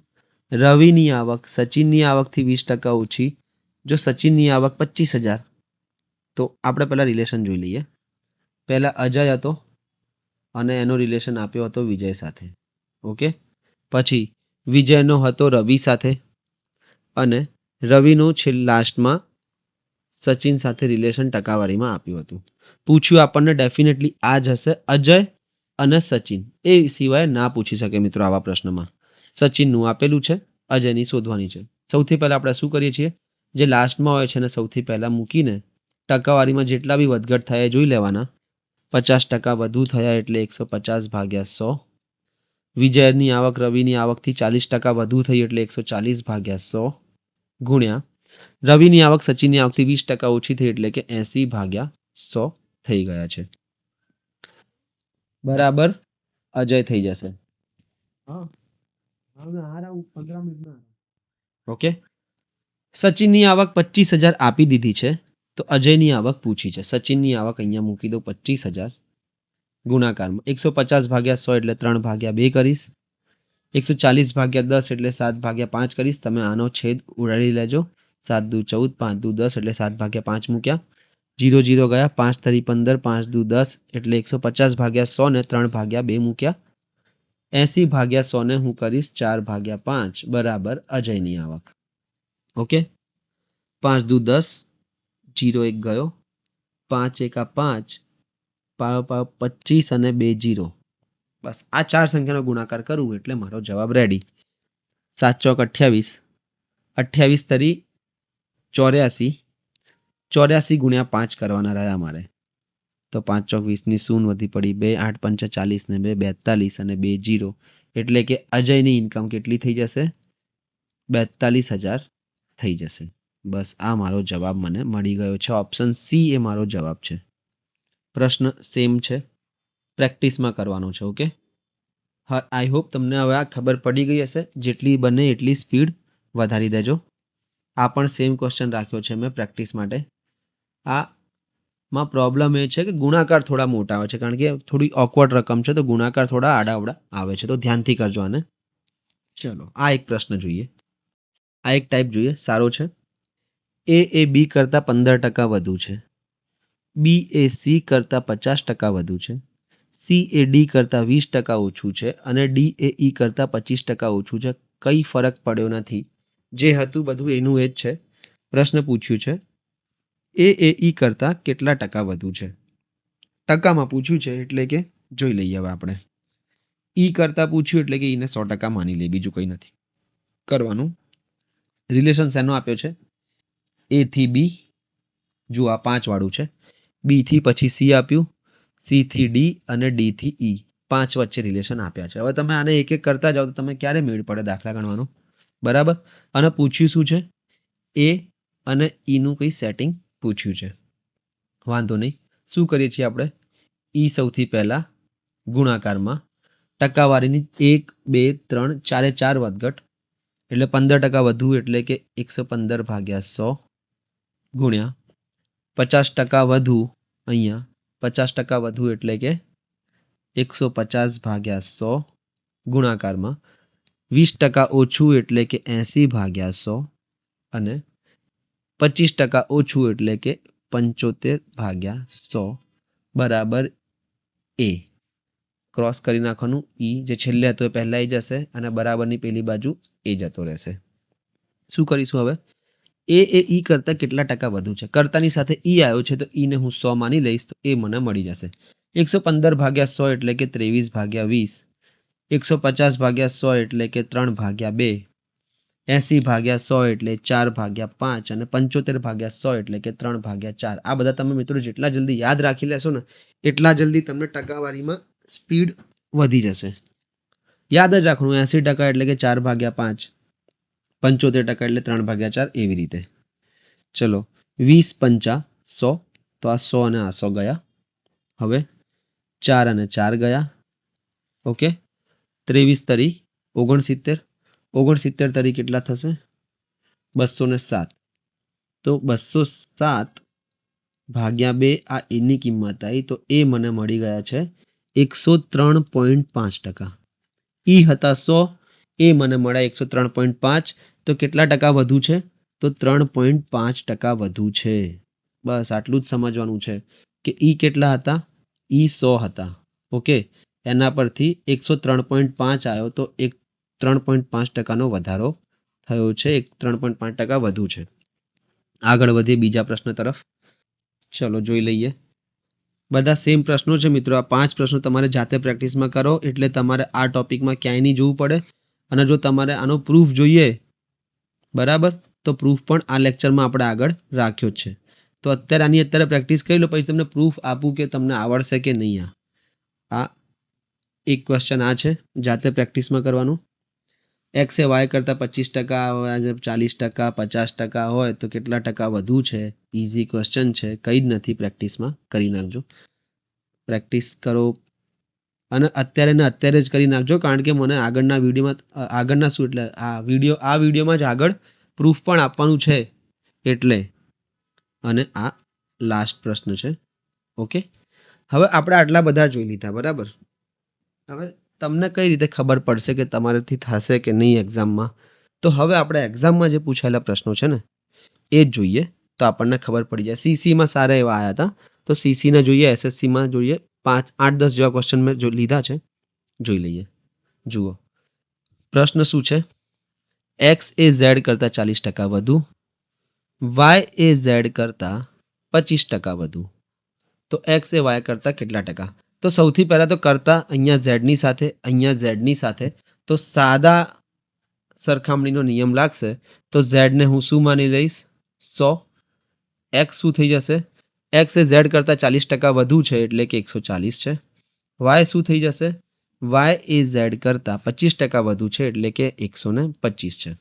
રવિની આવક સચિનની આવકથી 20% ઓછી. જો સચિનની આવક 25,000, તો આપણે પહેલાં રિલેશન જોઈ લઈએ. પહેલાં અજય હતો અને એનો રિલેશન આપ્યો હતો વિજય સાથે. ઓકે, પછી વિજયનો હતો રવિ સાથે અને રવિનું લાસ્ટમાં સચિન સાથે રિલેશન ટકાવારીમાં આપ્યું હતું. પૂછ્યું આપણને ડેફિનેટલી આ જ હશે, અજય અને સચિન. એ સિવાય ના પૂછી શકે મિત્રો આવા પ્રશ્નમાં. સચિનનું આપેલું છે, અજયની શોધવાની છે. સૌથી પહેલાં આપણે શું કરીએ છીએ? જે લાસ્ટમાં હોય છે એને સૌથી પહેલાં મૂકીને ટકાવારીમાં જેટલા બી વધઘટ થયા એ જોઈ લેવાના. 50% વધુ થયા એટલે 150 ભાગ્યા 100. વિજયની આવક રવિની આવકથી 40% વધુ થઈ એટલે 140 ભાગ્યા 100 ગુણ્યા રવિની આવક સચિનની આવકથી 20% ઓછી થઈ એટલે કે 80 ભાગ્યા 100 થઈ ગયા છે. બરાબર અજય થઈ જશે. ઓકે, સચિનની આવક 25,000 આપી દીધી છે, તો અજયની આવક પૂછી છે. સચિનની આવક અહીંયા મૂકી દો 25,000 ગુણાકારમાં 150 ભાગ્યા 100 એટલે 3 ભાગ્યા 2 કરીશ. 140 ભાગ્યા 10 એટલે 7 ભાગ્યા 5 કરીશ. તમે આનો છેદ ઉડાડી લેજો. 7 દુ 14, 5 દુ 10 એટલે 7 ભાગ્યા 5 મૂક્યા. 0 0 ગયા. 5 તરી 15, 5 દુ 10 એટલે 150 ભાગ્યા 100 ને 3 ભાગ્યા 2 મૂક્યા. 80 ભાગ્યા 100 ને હું કરીશ 4 ભાગ્યા 5 બરાબર અજયની આવક. ઓકે, 5 દુ 10, 0 1 ગયો. 5 એકા 5, 25 અને 2 0. બસ આ 4 સંખ્યાનો ગુણાકાર કરવું એટલે મારો જવાબ રેડી. 7 ચોક 28, 28 તરી 84, 84 ગુણ્યા 5 કરવાના રહ્યા મારે. તો 5 ચોક 20ની શૂન વધી પડી. 2 8 5 40 ને 2 42 અને 2 0 એટલે કે અજયની ઇન્કમ કેટલી થઈ જશે? 42,000 થઈ જશે. બસ આ મારો જવાબ મને મળી ગયો છે. ઓપ્શન સી એ મારો જવાબ છે. પ્રશ્ન સેમ છે, પ્રેક્ટિસમાં કરવાનો છે. ઓકે, હા, આઈ હોપ તમને હવે આ ખબર પડી ગઈ હશે. જેટલી બને એટલી સ્પીડ વધારી દેજો. આ પણ સેમ ક્વેશ્ચન રાખ્યો છે મેં પ્રેક્ટિસ માટે. આમાં પ્રોબ્લેમ એ છે કે ગુણાકાર થોડા મોટા આવે છે, કારણ કે થોડી ઓકવર્ડ રકમ છે, તો ગુણાકાર થોડા આડાઅવડા આવે છે. તો ધ્યાનથી કરજો આને. ચલો આ એક પ્રશ્ન જોઈએ. આ એક ટાઈપ જોઈએ, સારો છે. એ બી કરતાં 15% વધુ છે. બી એ સી કરતાં 50% વધુ છે. સી એ ડી કરતાં 20% ઓછું છે અને ડી એ ઈ કરતાં 25% ઓછું છે. કંઈ ફરક પડ્યો નથી. જે હતું બધું એનું એ જ છે. પ્રશ્ન પૂછ્યું છે એ ઈ કરતાં કેટલા ટકા વધુ છે. ટકામાં પૂછ્યું છે એટલે કે જોઈ લઈએ હવે આપણે. ઈ કરતાં પૂછ્યું એટલે કે ઈને 100% માની લઈએ, બીજું કંઈ નથી કરવાનું. રિલેશન શેનો આપ્યો છે? એ થી બી, જો આ 5 વાળું છે. બી થી પછી સી આપ્યું, સી થી ડી અને ડી થી ઈ. 5 વચ્ચે રિલેશન આપ્યા છે. હવે તમે આને એક એક કરતા જાઓ તો તમે ક્યારે મેળ પડે દાખલા ગણવાનો? બરાબર. અને પૂછ્યું શું છે? એ અને ઈનું કંઈ સેટિંગ પૂછ્યું છે. વાંધો નહીં, શું કરીએ છીએ આપણે? ઈ સૌથી પહેલાં ગુણાકારમાં ટકાવારીની 1 2 3 4 વધઘટ એટલે 15% વધુ એટલે કે 115 ભાગ્યા 100 ગુણ્યા 50% વધુ, અહીંયા 50% વધુ એટલે કે 150 ભાગ્યા 100 ગુણાકારમાં 20% ઓછું એટલે કે 80 ભાગ્યા 100 અને 25% ઓછું એટલે કે 75 ભાગ્યા 100 બરાબર એ. ક્રોસ કરી નાખવાનું, ઈ જે છેલ્લે હતો એ પહેલાં આવી જશે અને બરાબરની પેલી બાજુ એ જતો રહેશે. શું કરીશું હવે? એ ઈ કરતાં કેટલા ટકા વધુ છે? કરતાની સાથે ઈ આવ્યો છે તો ઈને હું 100 માની લઈશ તો એ મને મળી જશે. 115 ભાગ્યા 100 એટલે કે 23 ભાગ્યા 20, 150 ભાગ્યા 100 એટલે કે 3 ભાગ્યા 2, 80 ભાગ્યા 100 એટલે 4 ભાગ્યા 5 અને 75 ભાગ્યા 100 એટલે કે 3 ભાગ્યા 4. આ બધા તમે મિત્રો જેટલા જલ્દી યાદ રાખી લેશો ને એટલા જલ્દી તમને ટકાવારીમાં સ્પીડ વધી જશે. યાદ જ રાખવાનું, 80% એટલે કે 4 ભાગ્યા 5, 75% એટલે 3 ભાગ્યા 4, એવી રીતે. ચલો 20 પંચા 100, તો આ 100 અને આ 100 ગયા. હવે 4 અને 4 ગયા. ઓકે, 23 તરી 69, 69 તરી કેટલા થશે? 207. તો 207 ભાગ્યા 2 આ એની કિંમત આવી તો એ મને મળી ગયા છે 103.5%. ઈ હતા 100, એ મને મળ્યા 103.5. તો કેટલા ટકા વધુ છે? તો 3.5% વધુ છે. બસ આટલું જ સમજવાનું છે કે ઈ કેટલા હતા? ઈ 100 હતા. ઓકે, એના પરથી 103.5 આવ્યો તો 3.5%નો વધારો થયો છે, 3.5% વધુ છે. આગળ વધીએ બીજા પ્રશ્ન તરફ. ચલો જોઈ લઈએ. બધા સેમ પ્રશ્નો છે મિત્રો. આ 5 પ્રશ્નો તમારે જાતે પ્રેક્ટિસમાં કરો એટલે તમારે આ ટોપિકમાં ક્યાંય નહીં જોવું પડે. અને જો તમારે આનો પ્રૂફ જોઈએ બરાબર, તો પ્રૂફ પણ આ લેક્ચરમાં આપણે આગળ રાખ્યો જ છે. તો અત્યારે પ્રેક્ટિસ કરી લો, પછી તમને પ્રૂફ આપું કે તમને આવડશે કે નહીં. આ એક ક્વેશ્ચન આ છે, જાતે પ્રેક્ટિસમાં કરવાનું. એક્સ એ વાય કરતાં 25%, 40%, 50% હોય તો કેટલા ટકા વધુ છે? ઇઝી ક્વેશ્ચન છે, કંઈ જ નથી, પ્રેક્ટિસમાં કરી નાખજો. પ્રેક્ટિસ કરો અને અત્યારે જ કરી નાખજો, કારણ કે મને આગળના વિડીયોમાં આ વિડીયોમાં જ આગળ પ્રૂફ પણ આપવાનું છે એટલે. અને આ લાસ્ટ પ્રશ્ન છે. ઓકે, હવે આપણે આટલા બધા જોઈ લીધા બરાબર. હવે તમને કઈ રીતે ખબર પડશે કે તમારાથી થશે કે નહીં એક્ઝામમાં? તો હવે આપણે એક્ઝામમાં જે પૂછાયેલા પ્રશ્નો છે ને એ જ જોઈએ તો આપણને ખબર પડી જાય. સીસીમાં સારા એવા આવ્યા હતા તો સીસીને જોઈએ, એસએસસીમાં જોઈએ. 8-10 જેવા ક્વેશ્ચન મેં લીધા છે, જોઈ લઈએ. જુઓ પ્રશ્ન શું છે? એક્સ એ ઝેડ કરતાં 40% વધુ, વાય એ ઝેડ કરતાં 25% વધુ, તો એક્સ એ વાય કરતાં કેટલા ટકા? તો સૌથી પહેલાં તો કરતાં અહીંયા ઝેડની સાથે, અહીંયા ઝેડની સાથે, તો સાદા સરખામણીનો નિયમ લાગશે. તો ઝેડને હું શું માની લઈશ? 100. એક્સ શું થઈ જશે? એક્સ એ ઝેડ કરતાં 40% વધુ છે એટલે કે 140 છે. વાય શું થઈ જશે? વાય એ ઝેડ કરતાં 25% વધુ છે એટલે કે 125 છે.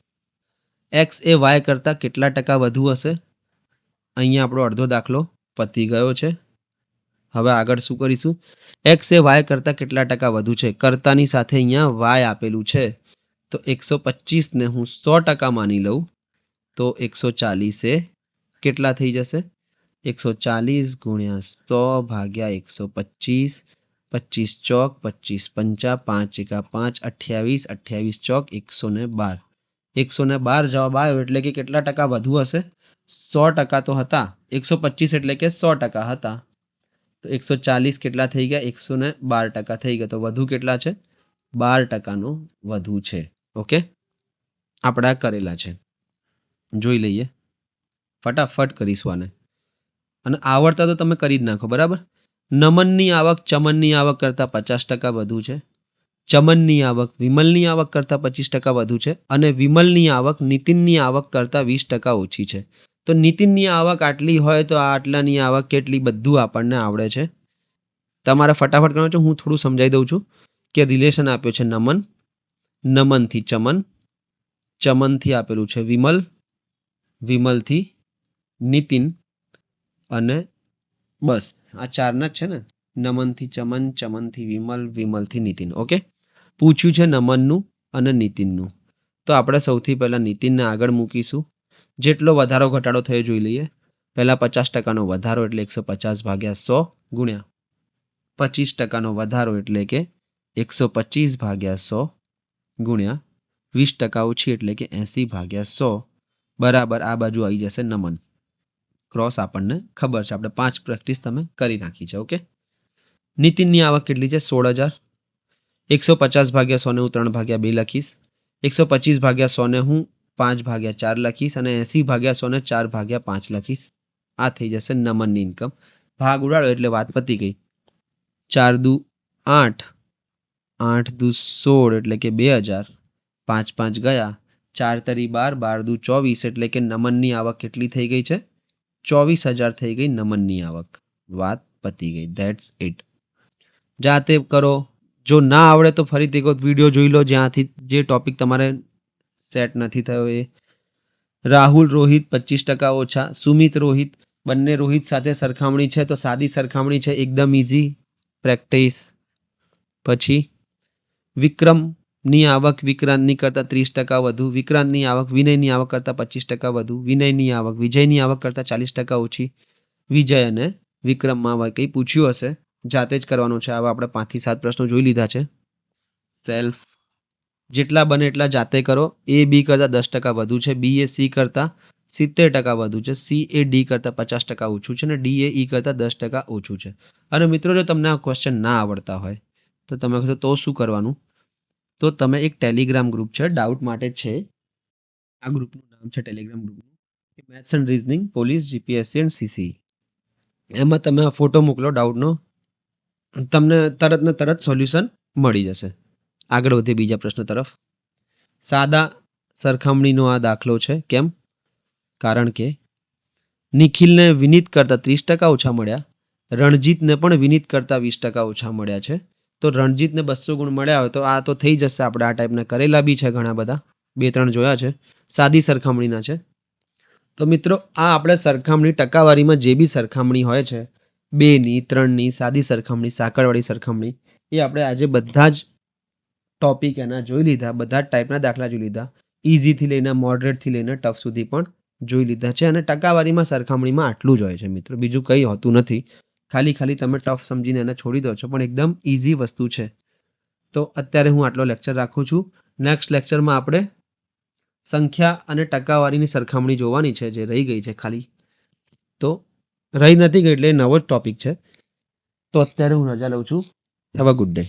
એક્સ એ વાય કરતાં કેટલા ટકા વધુ હશે? અહીંયા આપણો અડધો દાખલો પતી ગયો છે. હવે આગળ શું કરીશું? એક્સ એ વાય કરતાં કેટલા ટકા વધુ છે? કરતાની સાથે અહીંયા વાય આપેલું છે તો 125ને હું 100% માની લઉં તો 140 એ કેટલા થઈ જશે? 140 ગુણ્યા 100 ભાગ્યા 125, 25 ચોક 25 પંચા 5 એકા 5, 28, 28 ચોક 112. 112 જવાબ આવ્યો એટલે કે કેટલા ટકા વધુ હશે? 100% તો હતા, 125 એટલે કે 100% હતા. તો 140 કેટલા થઈ ગયા? 112% થઈ ગયા. તો વધુ કેટલા છે? 12%નો વધુ છે. ઓકે, આપણે આ કરેલા છે, જોઈ લઈએ. ફટાફટ કરીશું આને, અને આવડતા તો તમે કરી જ નાખો બરાબર. નમનની આવક ચમનની આવક કરતાં 50% વધુ છે, ચમનની આવક વિમલની આવક કરતાં 25% વધુ છે, અને વિમલની આવક નીતિનની આવક કરતાં 20% ઓછી છે. તો નીતિનની આવક આટલી હોય તો આટલાની આવક કેટલી, બધું આપણને આવડે છે. તમારે ફટાફટ કરવાનું છે. હું થોડું સમજાવી દઉં છું કે રિલેશન આપ્યો છે નમન, નમનથી ચમન, ચમનથી આપેલું છે વિમલ, વિમલથી નીતિન, અને બસ આ ચારના જ છે ને, નમનથી ચમન, ચમનથી વિમલ, વિમલથી નીતિન. ઓકે, પૂછ્યું છે નમનનું અને નીતિનનું. તો આપણે સૌથી પહેલાં નીતિનને આગળ મૂકીશું. જેટલો વધારો ઘટાડો થયો જોઈ લઈએ. પહેલાં 50% વધારો એટલે 150 ભાગ્યા 100 ગુણ્યા 25% વધારો એટલે કે 125 ભાગ્યા 100 ગુણ્યા 20% ઓછી એટલે કે 80 ભાગ્યા 100 બરાબર આ બાજુ આવી જશે નમન. ક્રોસ આપણને ખબર છે, આપણે 5 પ્રેક્ટિસ તમે કરી નાખી છે. ઓકે, નીતિનની આવક કેટલી છે? 16,000. 150 ભાગ્યા 100 ને હું 3/2 લખીશ. 125 ભાગ્યા 100 ને હું 5/4 લખીશ અને 80 ભાગ્યા 100 ને 4/5 લખીશ. આ થઈ જશે નમનની ઇન્કમ. ભાગ ઉડાડો એટલે વાત પતી ગઈ. 4 દુ 8, 8 દુ 16 એટલે કે 2000, 5 5 ગયા, 4 તરી 12, 12 દુ 24 એટલે કે નમનની આવક કેટલી થઈ ગઈ છે? 24,000 થઈ ગઈ નમનની આવક. વાત પતી ગઈ. That's it. જાતે કરો. જો ના આવડે તો ફરીથી એક વિડીયો જોઈ લો જ્યાંથી જે ટોપિક તમારે સેટ નથી થયો એ. રાહુલ રોહિત 25% ઓછા, સુમિત રોહિત, બંને રોહિત સાથે સરખામણી છે તો સાદી સરખામણી છે, એકદમ ઇઝી પ્રેક્ટિસ. પછી વિક્રમની આવક વિક્રાંતની કરતાં 30% વધુ, વિક્રાંતની આવક વિનયની આવક કરતાં 25% વધુ, વિનયની આવક વિજયની આવક કરતાં 40% ઓછી. વિજય અને વિક્રમમાં કંઈ પૂછ્યું હશે, જાતે જ કરવાનું છે. આવા આપણે 5 થી 7 પ્રશ્નો જોઈ લીધા છે. સેલ્ફ જેટલા બને એટલા જાતે કરો. એ બી કરતાં 10% વધુ છે, બી એ સી કરતાં 70% વધુ છે, સી એ ડી કરતાં 50% ઓછું છે અને ડી એ ઈ કરતાં 10% ઓછું છે. અને મિત્રો જો તમને આ ક્વેશ્ચન ના આવડતા હોય તો તમે કહેશો તો શું કરવાનું? તો તમે એક ટેલિગ્રામ ગ્રુપ છે, ડાઉટ માટે છે. આ ગ્રુપનું નામ છે ટેલિગ્રામ ગ્રુપનું maths and reasoning police GPSC and CC. એમાં તમે આ ફોટો મોકલો ડાઉટનો, તમને તરત ને તરત સોલ્યુશન મળી જશે. આગળ વધીએ બીજા પ્રશ્ન તરફ. સાદા સરખામણીનો આ દાખલો છે. કેમ? કારણ કે નિખિલને વિનીત કરતાં 30% ઓછા મળ્યા, રણજીતને પણ વિનીત કરતાં 20% ઓછા મળ્યા છે. તો રણજીતને 200 ગુણ મળ્યા હોય તો આ તો થઈ જશે. આપણે આ ટાઈપના કરેલા બી છે ઘણા બધા, 2-3 જોયા છે. સાદી સરખામણીના છે. તો મિત્રો આ આપણે સરખામણી ટકાવારીમાં જે બી સરખામણી હોય છે, 2ની 3ની સાદી સરખામણી, સાંકળવાળી સરખામણી, એ આપણે આજે બધા જ ટોપિક એના જોઈ લીધા, બધા જ ટાઈપના દાખલા જોઈ લીધા. ઇઝીથી લઈને મોડરેટથી લઈને ટફ સુધી પણ જોઈ લીધા છે. અને ટકાવારીમાં સરખામણીમાં આટલું જ હોય છે મિત્રો, બીજું કંઈ હોતું નથી. ખાલી તમે ટફ સમજીને એને છોડી દો છો, પણ એકદમ ઇઝી વસ્તુ છે. તો અત્યારે હું આટલો લેક્ચર રાખું છું. નેક્સ્ટ લેક્ચરમાં આપણે સંખ્યા અને ટકાવારીની સરખામણી જોવાની છે, જે રહી ગઈ છે ખાલી. તો રહી નથી ગઈ એટલે નવો જ ટોપિક છે. તો અત્યારે હું રજા લઉં છું. Have a good day.